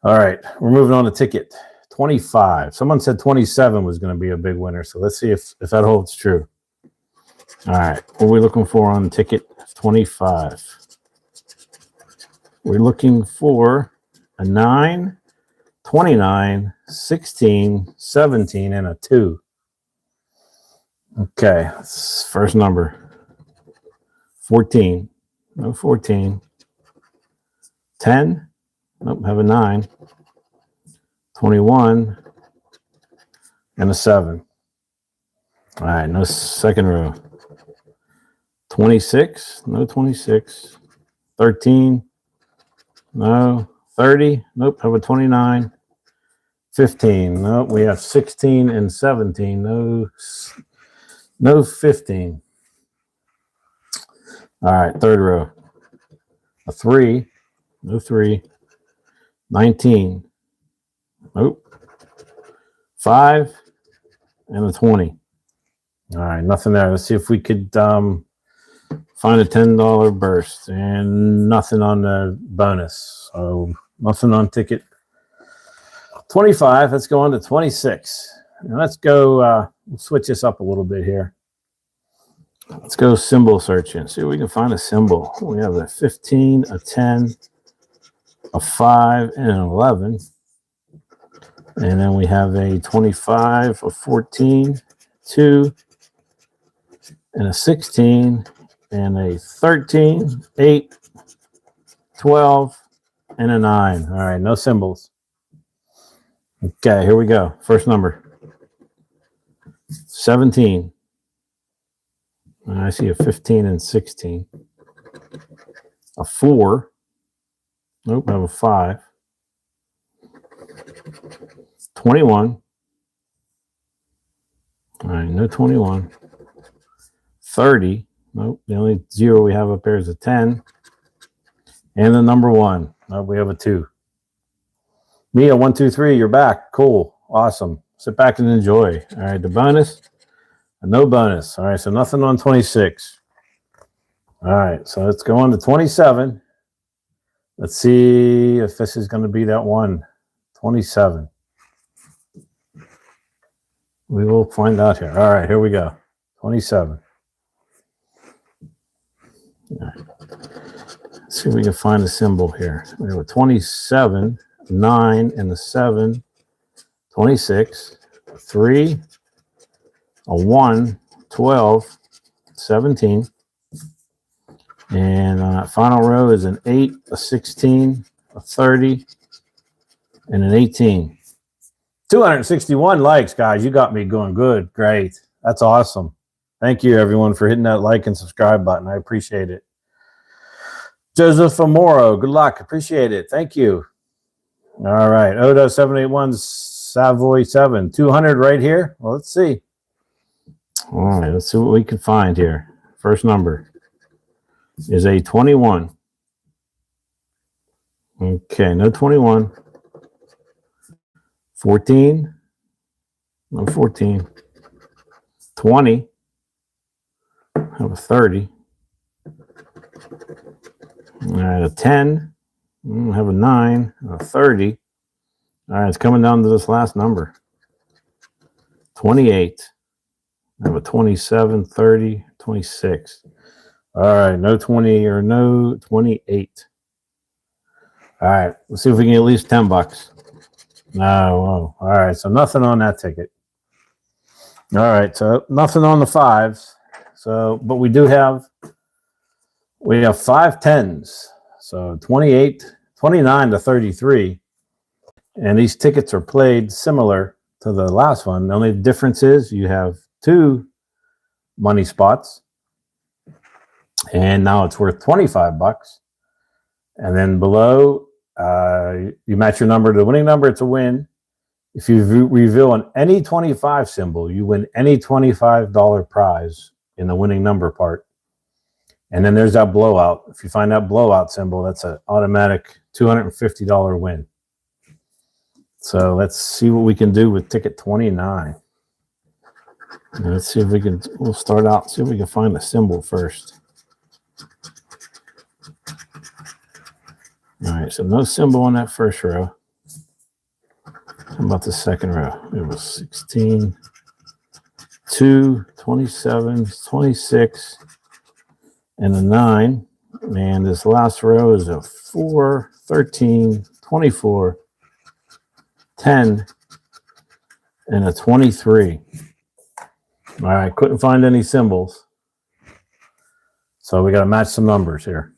[SPEAKER 1] All right, we're moving on to ticket 25. Someone said 27 was going to be a big winner, so let's see if that holds true. All right, what are we looking for on ticket 25? We're looking for a 9, 29, 16, 17, and a 2. Okay, first number. 14. No 14. 10. Nope, have a 9. 21. And a 7. All right, no second row. 26. No 26. 13. No. 30. Nope, have a 29. 15. Nope, we have 16 and 17. No 15. All right, third row. A 3. No 3. 19. Nope. 5. And a 20. All right, nothing there. Let's see if we could find a $10 burst. And nothing on the bonus. So nothing on ticket 25. Let's go on to 26. And let's go, we'll switch this up a little bit here. Let's go symbol searching. See if we can find a symbol. We have a 15, a 10, a 5, and an 11. And then we have a 25, a 14, 2, and a 16, and a 13, 8, 12, and a 9. All right, no symbols. Okay, here we go. First number. 17. And I see a 15 and 16. A 4. Nope, I have a 5. 21. All right, no 21. 30. Nope, the only 0 we have up there is a 10. And the number 1. Nope, we have a 2. Mia, 1, 2, 3, you're back. Cool. Awesome. Sit back and enjoy. All right, the bonus. No bonus. All right, so nothing on 26. All right, so let's go on to 27. Let's see if this is going to be that one. 27. We will find out here. All right, here we go. 27. All right. Let's see if we can find a symbol here. We have a 27, 9, and a 7. 26, 3, a 1, 12, 17. And on that final row is an 8, a 16, a 30, and an 18. 261 likes, guys. You got me going good. Great. That's awesome. Thank you, everyone, for hitting that like and subscribe button. I appreciate it. Joseph Amoro, good luck. Appreciate it. Thank you. All right. Odo 781 Savoy 7. 200 right here. Well, let's see. All right. Let's see what we can find here. First number is a 21. Okay. No 21. 14. No 14. 20. I have a 30. All right. A 10. I have a 9. A 30. All right, it's coming down to this last number. 28. I have a 27, 30, 26. All right, no 20 or no 28. All right, let's see if we can get at least 10 bucks. No, whoa. All right, so nothing on that ticket. All right, so nothing on the 5s. So, but we have 5 10s. So 28, 29 to 33. And these tickets are played similar to the last one. The only difference is you have 2 money spots. And now it's worth 25 bucks. And then below, you match your number to the winning number, it's a win. If you reveal on any 25 symbol, you win any $25 prize in the winning number part. And then there's that blowout. If you find that blowout symbol, that's an automatic $250 win. So let's see what we can do with ticket 29. And let's see if we can, we'll start out, see if we can find a symbol first. All right, so no symbol on that first row. How about the second row? It was 16, 2, 27, 26, and a 9. And this last row is a 4, 13, 24, 10, and a 23. All right, couldn't find any symbols. So we got to match some numbers here.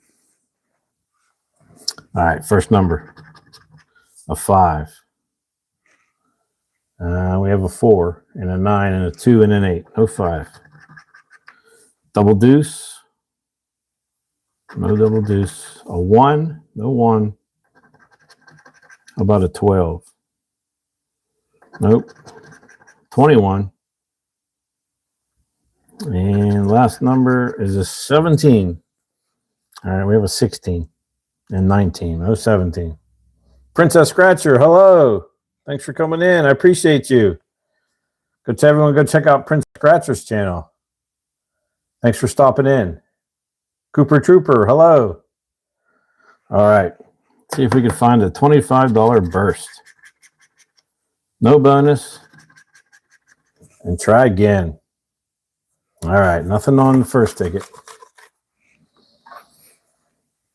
[SPEAKER 1] All right, first number, a 5. We have a 4 and a 9 and a 2 and an 8. No 5. Double deuce. No double deuce. A 1. No 1. How about a 12? Nope. 21. And last number is a 17. All right, we have a 16 and 19. No 17. Princess Scratcher, hello. Thanks for coming in. I appreciate you. Everyone go check out Princess Scratcher's channel. Thanks for stopping in. Cooper Trooper, hello. All right. Let's see if we can find a $25 burst. No bonus. And try again. All right. Nothing on the first ticket.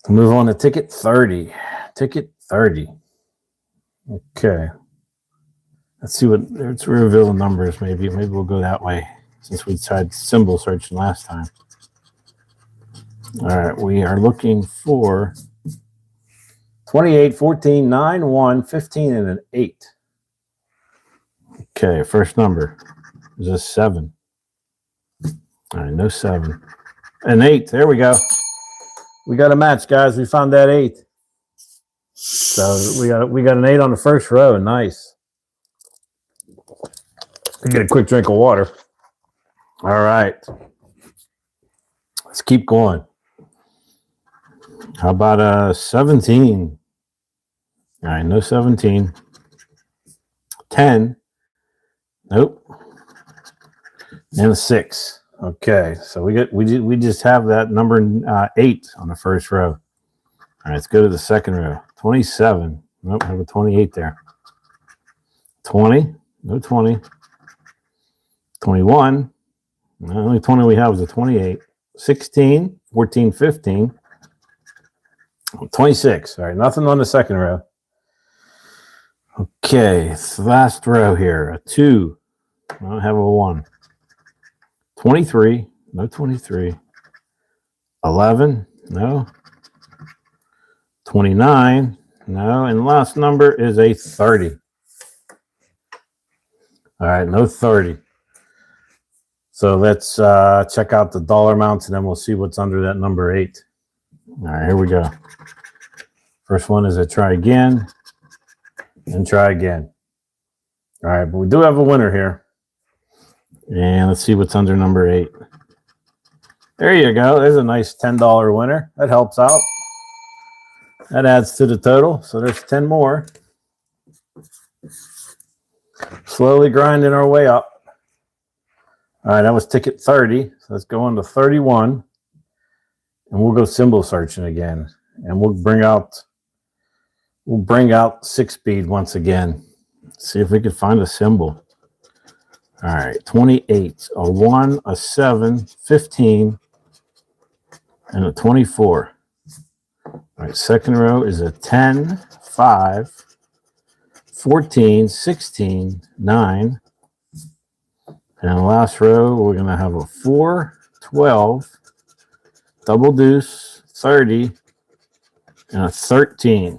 [SPEAKER 1] Move on to ticket 30. Ticket 30. Okay. Let's see what, let's reveal the numbers. Maybe we'll go that way since we tried symbol searching last time. All right, we are looking for 28, 14, 9, 1, 15, and an 8. Okay, first number is a 7. All right, no 7. An 8, there we go. We got a match, guys. We found that 8. So we got an 8 on the first row. Nice. Get a quick drink of water. All right. Let's keep going. How about 17? All right, no 17. 10. Nope. And a 6. Okay, so we just have that number 8 on the first row. All right, let's go to the second row. 27. Nope, I have a 28 there. 20. No 20. 21. The only 20 we have is a 28. 16, 14, 15. 26. All right, nothing on the second row. Okay, it's the last row here. A 2. I don't have a 1. 23. No 23. 11. No. 29. No. And the last number is a 30. All right, no 30. So let's check out the dollar amounts, and then we'll see what's under that number 8. All right, here we go. First one is a try again, and try again. All right, but we do have a winner here. And let's see what's under number 8. There you go. There's a nice $10 winner. That helps out. That adds to the total. So there's 10 more. Slowly grinding our way up. All right, that was ticket 30. So let's go on to 31. And we'll go symbol searching again. And we'll bring out 6-speed once again. See if we can find a symbol. All right, 28, a 1, a 7, 15, and a 24. All right, second row is a 10, 5, 14, 16, 9. And the last row, we're going to have a 4, 12, double deuce, 30, and a 13.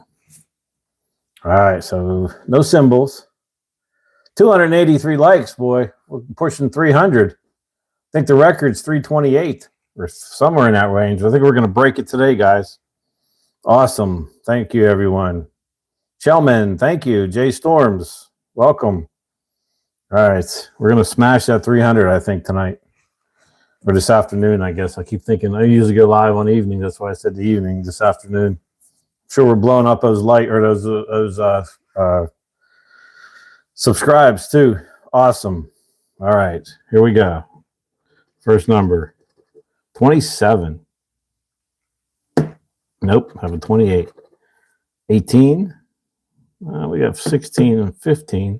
[SPEAKER 1] All right, so no symbols. 283 likes, boy. We're pushing 300. I think the record's 328 or somewhere in that range. I think we're going to break it today, guys. Awesome. Thank you, everyone. Shellman, thank you. Jay Storms, welcome. All right, we're going to smash that 300, I think, tonight. Or this afternoon, I guess. I keep thinking, I usually go live on evening. That's why I said the evening, this afternoon. I'm sure we're blowing up those those subscribes too. Awesome. All right, here we go. First number, 27. Nope, I have a 28. 18. We have 16 and 15.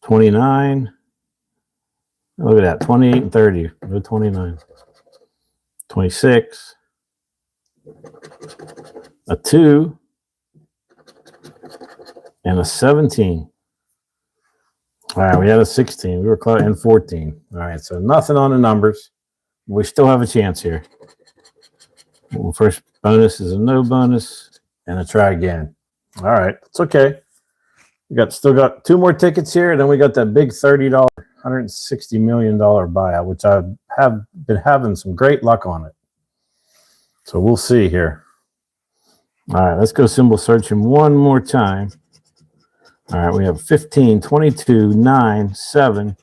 [SPEAKER 1] 29. Look at that, 28 and 30. No 29. 26. A 2. And a 17. All right, we had a 16. We were close, and 14. All right, so nothing on the numbers. We still have a chance here. Well, first bonus is a no bonus and a try again. All right, it's okay. We still got 2 more tickets here, and then we got that big $30, $160 million buyout, which I have been having some great luck on it. So we'll see here. All right, let's go symbol searching one more time. All right, we have 15, 22, 9, 7,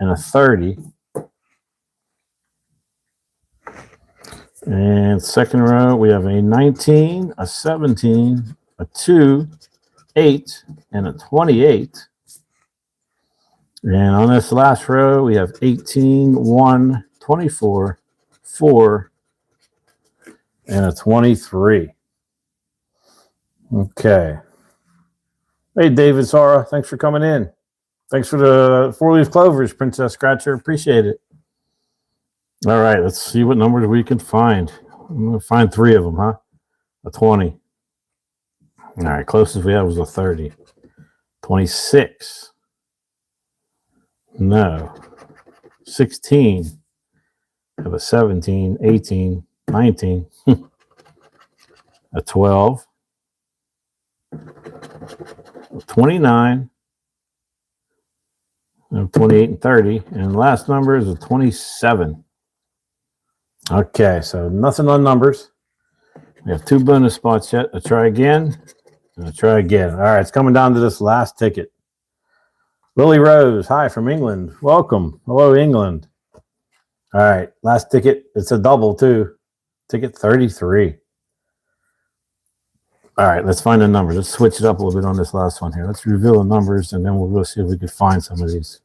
[SPEAKER 1] and a 30. And second row, we have a 19, a 17, a 2, 8, and a 28. And on this last row, we have 18, 1, 24, 4, and a 23. Okay. Hey, David Sara, thanks for coming in. Thanks for the 4-leaf clovers, Princess Scratcher. Appreciate it. All right, let's see what numbers we can find. I'm going to find 3 of them, huh? a 20. All right, closest we had was a 30. 26. No. 16. I have a 17, 18, 19. A 12. A 29. 28 and 30. And the last number is a 27. Okay, so nothing on numbers. We have 2 bonus spots yet. I'll try again. And I'll try again. All right, it's coming down to this last ticket. Lily Rose, hi from England. Welcome. Hello, England. All right, last ticket. It's a double, too. Ticket 33. All right, let's find the numbers. Let's switch it up a little bit on this last one here. Let's reveal the numbers, and then we'll go see if we can find some of these.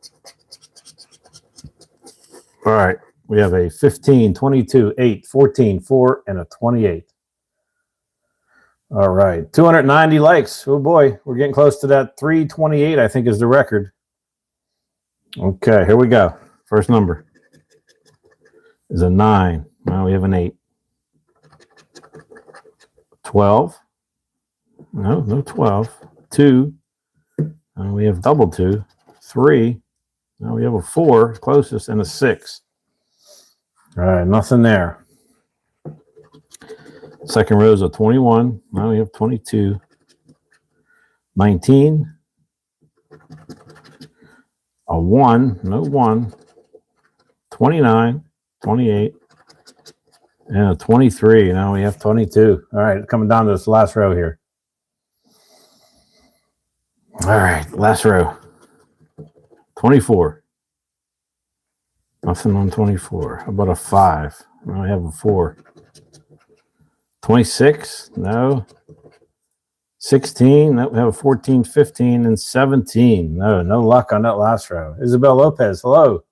[SPEAKER 1] All right, we have a 15, 22, 8, 14, 4, and a 28. All right, 290 likes. Oh, boy, we're getting close to that 328, I think, is the record. Okay, here we go. First number is a 9. Now we have an 8. 12. No 12. 2. And we have double 2. 3. Now we have a 4, closest, and a 6. All right, nothing there. Second row is a 21. Now we have 22. 19. A 1. No 1. 29. 28. And a 23. Now we have 22. All right, coming down to this last row here. All right, last row. 24. Nothing on 24. How about a 5? Now I have a 4. 26. No. 16. No, we have a 14, 15, and 17. No luck on that last row. Isabel Lopez, hello.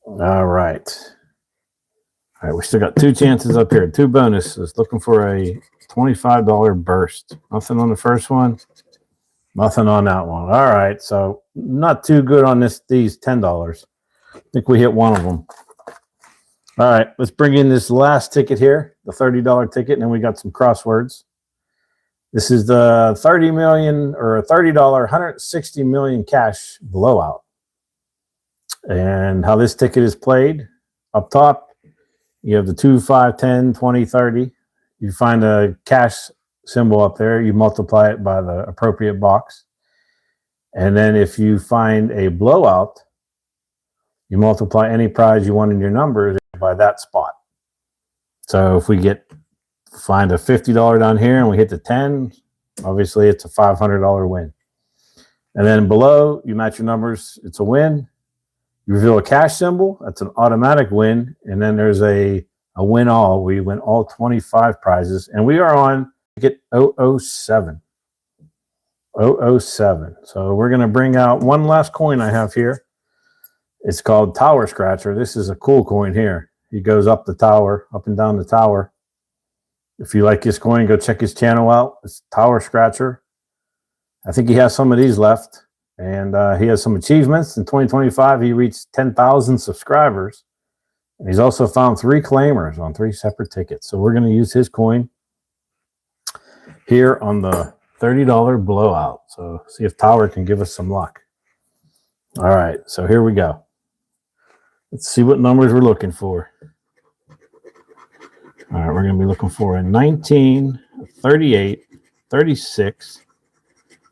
[SPEAKER 1] All right. All right, we still got 2 chances up here. 2 bonuses. Looking for a $25 burst. Nothing on the first one. Nothing on that one. All right, so not too good on these $10. I think we hit one of them. All right, let's bring in this last ticket here, the $30 ticket, and then we got some crosswords. This is the $30 million or a $30, $160 million cash blowout. And how this ticket is played, up top, you have the 2, 5, 10, 20, 30. You find a cash symbol up there. You multiply it by the appropriate box. And then if you find a blowout, you multiply any prize you want in your numbers by that spot. So if we find a $50 down here and we hit the 10, obviously it's a $500 win. And then below, you match your numbers. It's a win. You reveal a cash symbol. That's an automatic win. And then there's a win all. We win all 25 prizes. And we are on ticket 007. 007. So we're going to bring out one last coin I have here. It's called Tower Scratcher. This is a cool coin here. He goes up the tower, up and down the tower. If you like his coin, go check his channel out. It's Tower Scratcher. I think he has some of these left. And he has some achievements. In 2025, he reached 10,000 subscribers. And he's also found 3 claimers on 3 separate tickets. So we're going to use his coin here on the $30 blowout. So see if Tower can give us some luck. All right, so here we go. Let's see what numbers we're looking for. All right, we're going to be looking for a 19, a 38, 36,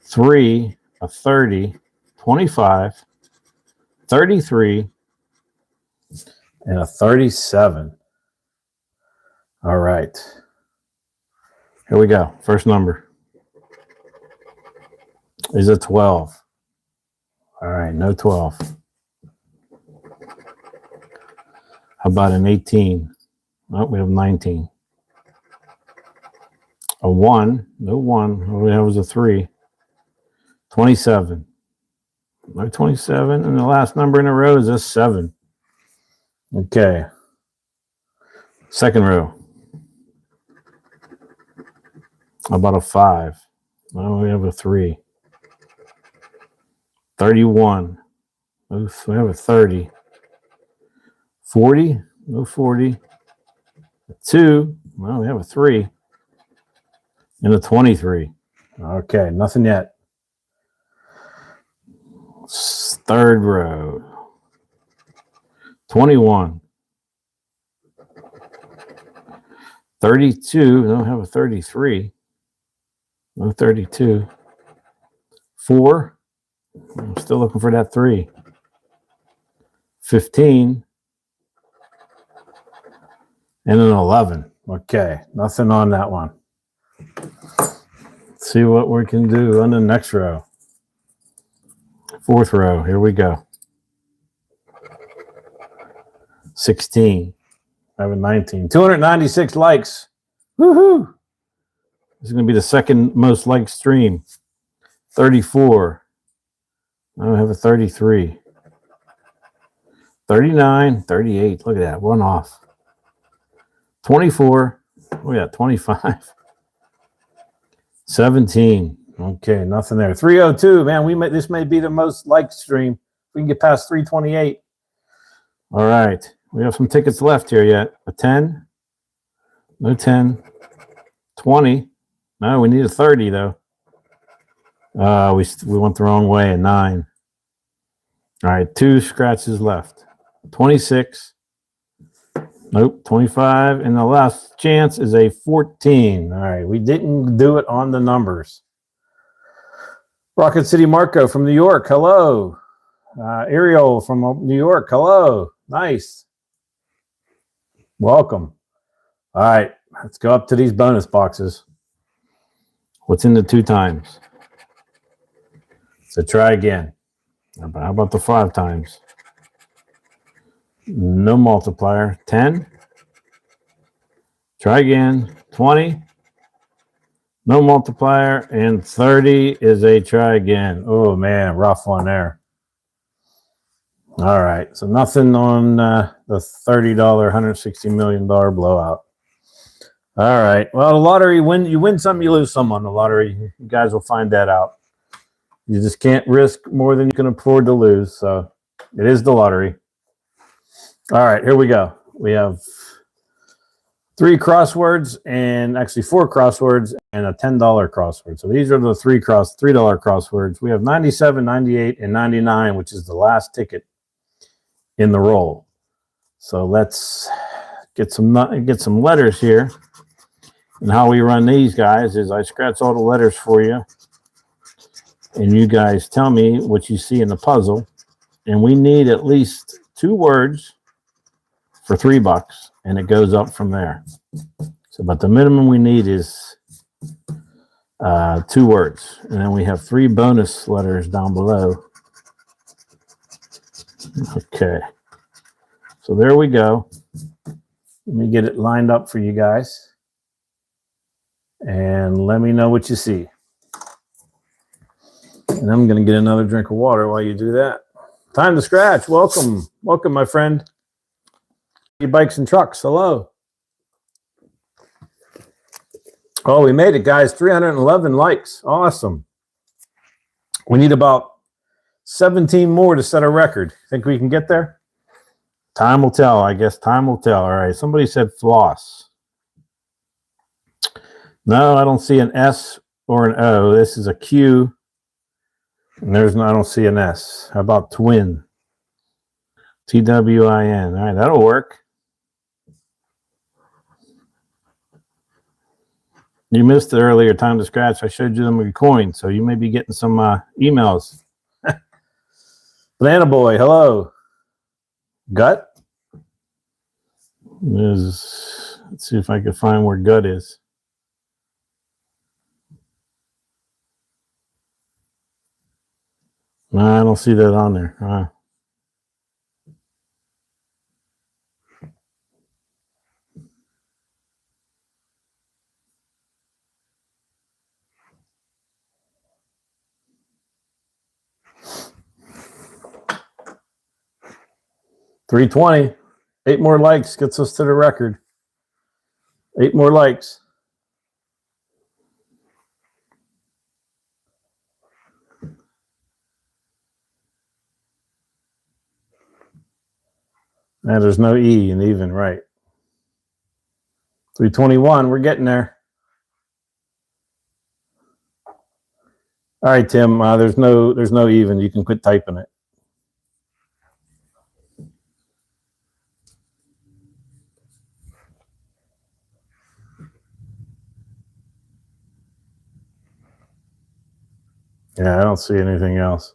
[SPEAKER 1] 3, a 30, 25, 33, and a 37. All right. Here we go. First number is a 12. All right, no 12. How about an 18? Oh, we have 19. A 1, no 1. All we have was a 3. 27. No 27. And the last number in a row is a 7. Okay. Second row. How about a 5? Well, we have a 3. 31. Oof, we have a 30. 40. No 40. A 2. Well, we have a 3 and a 23. Okay, nothing yet. Third row. 21. 32. Don't have a 33. No 32. 4. I'm still looking for that 3. 15. And an 11. Okay, nothing on that one. Let's see what we can do on the next row. Fourth row, here we go. 16. I have a 19. 296 likes. Woohoo! This is going to be the second most liked stream. 34. I have a 33. 39, 38. Look at that, one off. 24. We got 25. 17. Okay, nothing there. 302. Man, this may be the most liked stream. We can get past 328. All right. We have some tickets left here yet. A 10. No 10. 20. No, we need a 30 though. We went the wrong way. A 9. All right, 2 scratches left. 26. Nope, 25. And the last chance is a 14. All right, we didn't do it on the numbers. Rocket City Marco from New York, hello. Ariel from New York, hello. Nice. Welcome. All right, let's go up to these bonus boxes. What's in the 2 times? So try again. How about the 5 times? No multiplier. 10. Try again. 20. No multiplier. And 30 is a try again. Oh, man. Rough one there. All right. So nothing on the $30, $160 million blowout. All right. Well, the lottery, you win some, you lose some on the lottery. You guys will find that out. You just can't risk more than you can afford to lose. So it is the lottery. All right, here we go. We have 3 crosswords and actually 4 crosswords and a $10 crossword. So these are the $3 crosswords. We have 97, 98, and 99, which is the last ticket in the roll. So let's get some letters here. And how we run these guys is I scratch all the letters for you. And you guys tell me what you see in the puzzle. And we need at least 2 words for $3, and it goes up from there. So, but the minimum we need is 2 words, and then we have 3 bonus letters down below. Okay, so there we go. Let me get it lined up for you guys, and let me know what you see. And I'm going to get another drink of water while you do that. Time to scratch. Welcome, my friend. Bikes and trucks, hello. Oh, we made it, guys. 311 likes. Awesome. We need about 17 more to set a record. Think we can get there? Time will tell, I guess. Time will tell. All right, somebody said floss. No, I don't see an S or an O. This is a Q. And I don't see an S. How about twin? TWIN. All right, that'll work. You missed it earlier, time to scratch. I showed you them coin, so you may be getting some emails. Banana Boy, hello. Gut? Let's see if I can find where gut is. No, I don't see that on there. 320. 8 more likes gets us to the record. 8 more likes. And there's no E in even, right? 321. We're getting there. All right, Tim. There's no even. You can quit typing it. Yeah, I don't see anything else.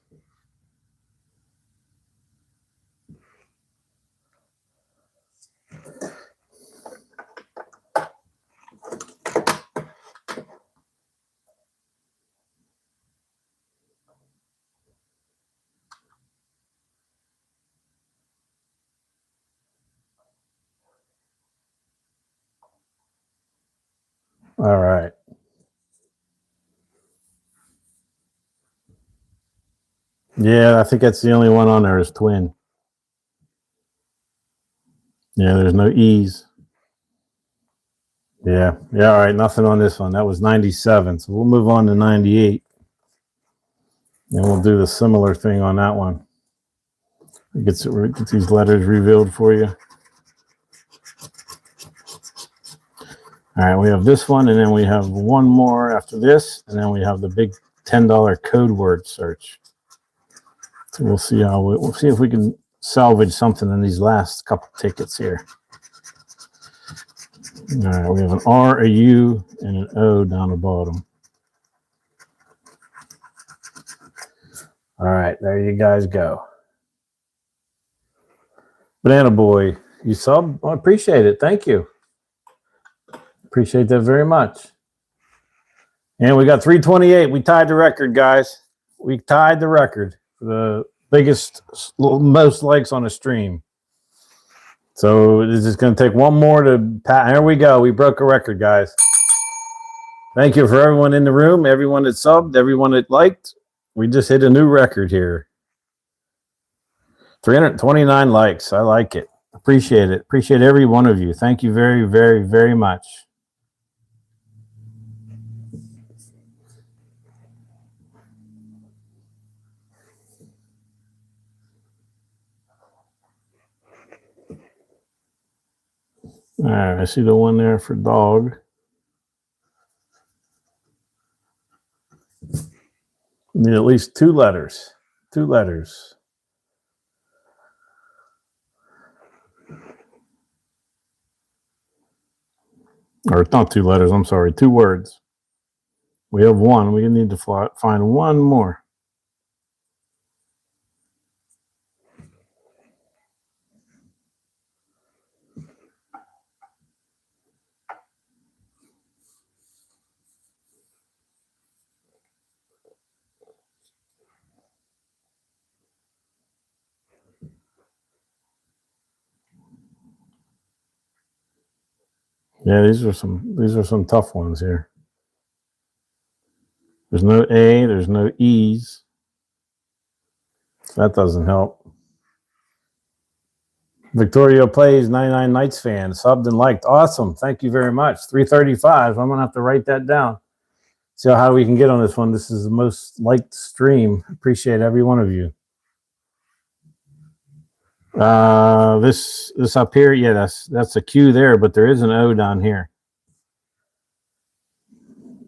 [SPEAKER 1] All right. Yeah, I think that's the only one on there is twin. Yeah, there's no E's. Yeah. All right. Nothing on this one. That was 97. So we'll move on to 98. And we'll do the similar thing on that one. Get these letters revealed for you. All right. We have this one, and then we have one more after this, and then we have the big $10 code word search. So we'll see we'll see if we can salvage something in these last couple tickets here. All right, we have an R, a U, and an O down the bottom. All right, there you guys go. Banana Boy, you sub? I appreciate it. Thank you. Appreciate that very much. And we got 328. We tied the record, guys. We tied the record for the biggest, most likes on a stream. So it's just going to take one more to pat. There we go. We broke a record, guys. Thank you for everyone in the room, everyone that subbed, everyone that liked. We just hit a new record here. 329 likes. I like it. Appreciate it. Appreciate every one of you. Thank you very, very, very much. All right, I see the one there for dog. Need at least two letters. Two letters. Or not two letters, I'm sorry, two words. We have one. We need to find one more. Yeah, these are some tough ones here. There's no A, there's no E's. That doesn't help. Victoria Plays 99 Nights fan, subbed and liked. Awesome. Thank you very much. 335. I'm going to have to write that down. See how we can get on this one. This is the most liked stream. Appreciate every one of you. This up here, yeah, that's a Q there, but there is an O down here.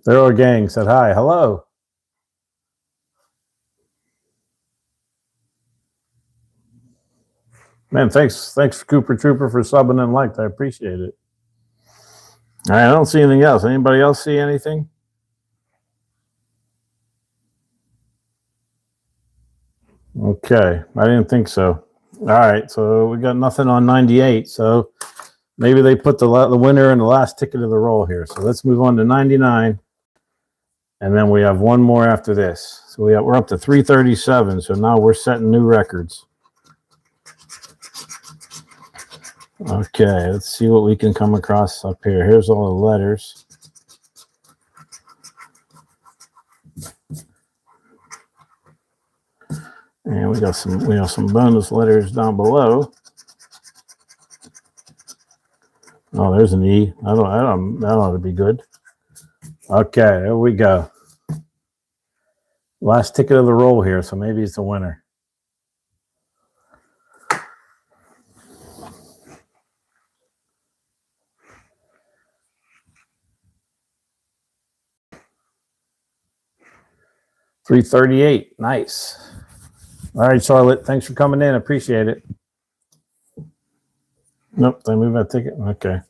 [SPEAKER 1] Thorough Gang said hi. Hello. Man, thanks Cooper Trooper for subbing and liked. I appreciate it. All right, I don't see anything else. Anybody else see anything? Okay, I didn't think so. All right, so we got nothing on 98. So maybe they put the winner in the last ticket of the roll here. So let's move on to 99. And then we have one more after this. So we're up to 337. So now we're setting new records. Okay, let's see what we can come across up here. Here's all the letters. And we have some bonus letters down below. Oh, there's an E. That ought to be good. Okay, there we go. Last ticket of the roll here, so maybe it's a winner. 338. Nice. All right, Charlotte. Thanks for coming in. Appreciate it. Nope. Did I move that ticket? Okay.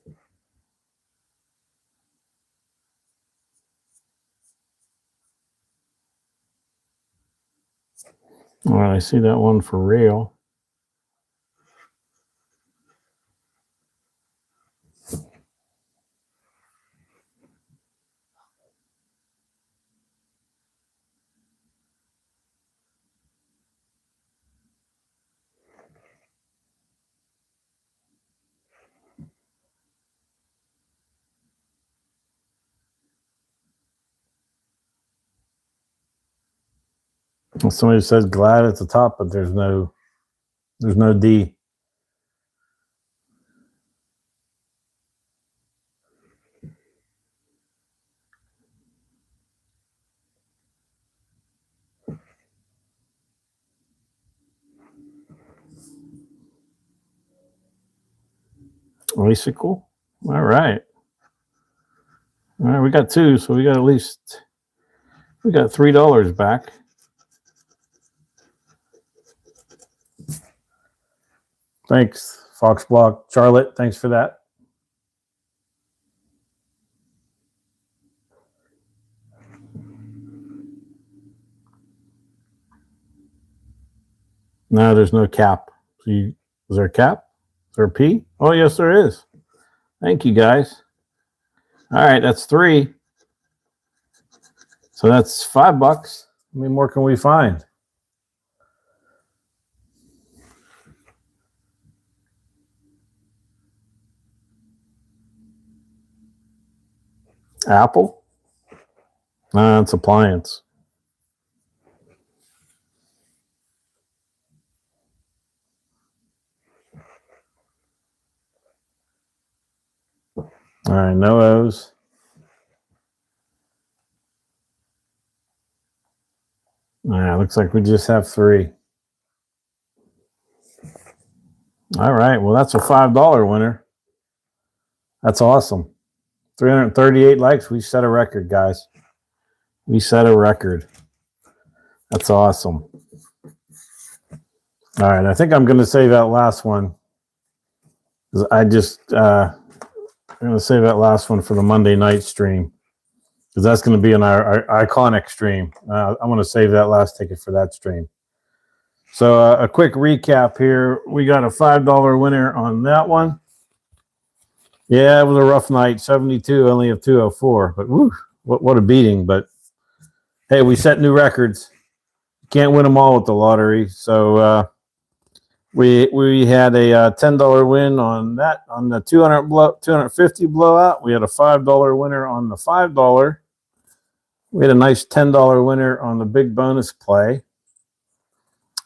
[SPEAKER 1] All right. I see that one for real. Somebody says glad at the top, but there's no D. Icicle. All right. All right, we got two, so we got $3 back. Thanks, Foxblock. Charlotte, thanks for that. No, there's no cap. Is there a cap? Is there a P? Oh, yes, there is. Thank you, guys. All right, that's 3. So that's $5. How many more can we find? Apple? No, it's appliance. All right, no O's. All right, looks like we just have 3. All right, well, that's a $5 winner. That's awesome. 338 likes. We set a record, guys. We set a record. That's awesome. All right, I think I'm going to save that last one. I'm going to save that last one for the Monday night stream, because that's going to be in our iconic stream. I'm going to save that last ticket for that stream. So a quick recap here. We got a $5 winner on that one. Yeah, it was a rough night. 72, only of 204. But woo, what a beating. But hey, we set new records. Can't win them all with the lottery. So we had a $10 win on that, on the 250 blowout. We had a $5 winner on the $5. We had a nice $10 winner on the big bonus play.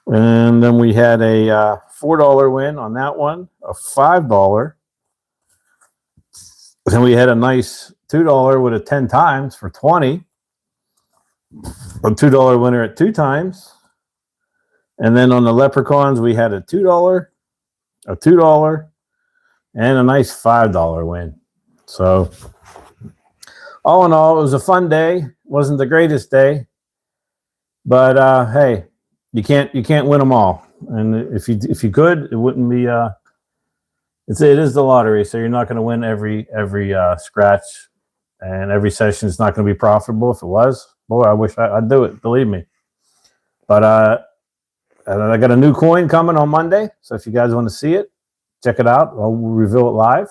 [SPEAKER 1] And then we had a $4 win on that one, a $5. Then we had a nice $2 with a 10 times for 20. A $2 winner at 2 times. And then on the leprechauns, we had a $2, a $2, and a nice $5 win. So all in all, it was a fun day. Wasn't the greatest day, but hey, you can't win them all. And if you could, it wouldn't be. It is the lottery, so you're not going to win every scratch, and every session is not going to be profitable. If it was, boy, I wish I'd do it. Believe me. But I got a new coin coming on Monday, so if you guys want to see it, check it out. I'll reveal it live.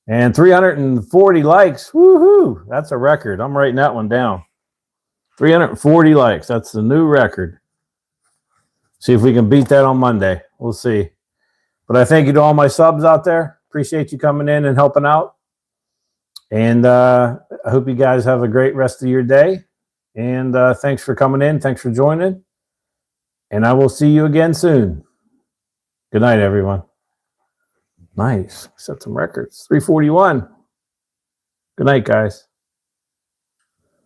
[SPEAKER 1] And 340 likes. Woohoo! That's a record. I'm writing that one down. 340 likes. That's the new record. See if we can beat that on Monday. We'll see. But I thank you to all my subs out there. Appreciate you coming in and helping out. And I hope you guys have a great rest of your day. And thanks for coming in. Thanks for joining. And I will see you again soon. Good night, everyone. Nice. Set some records. 341. Good night, guys.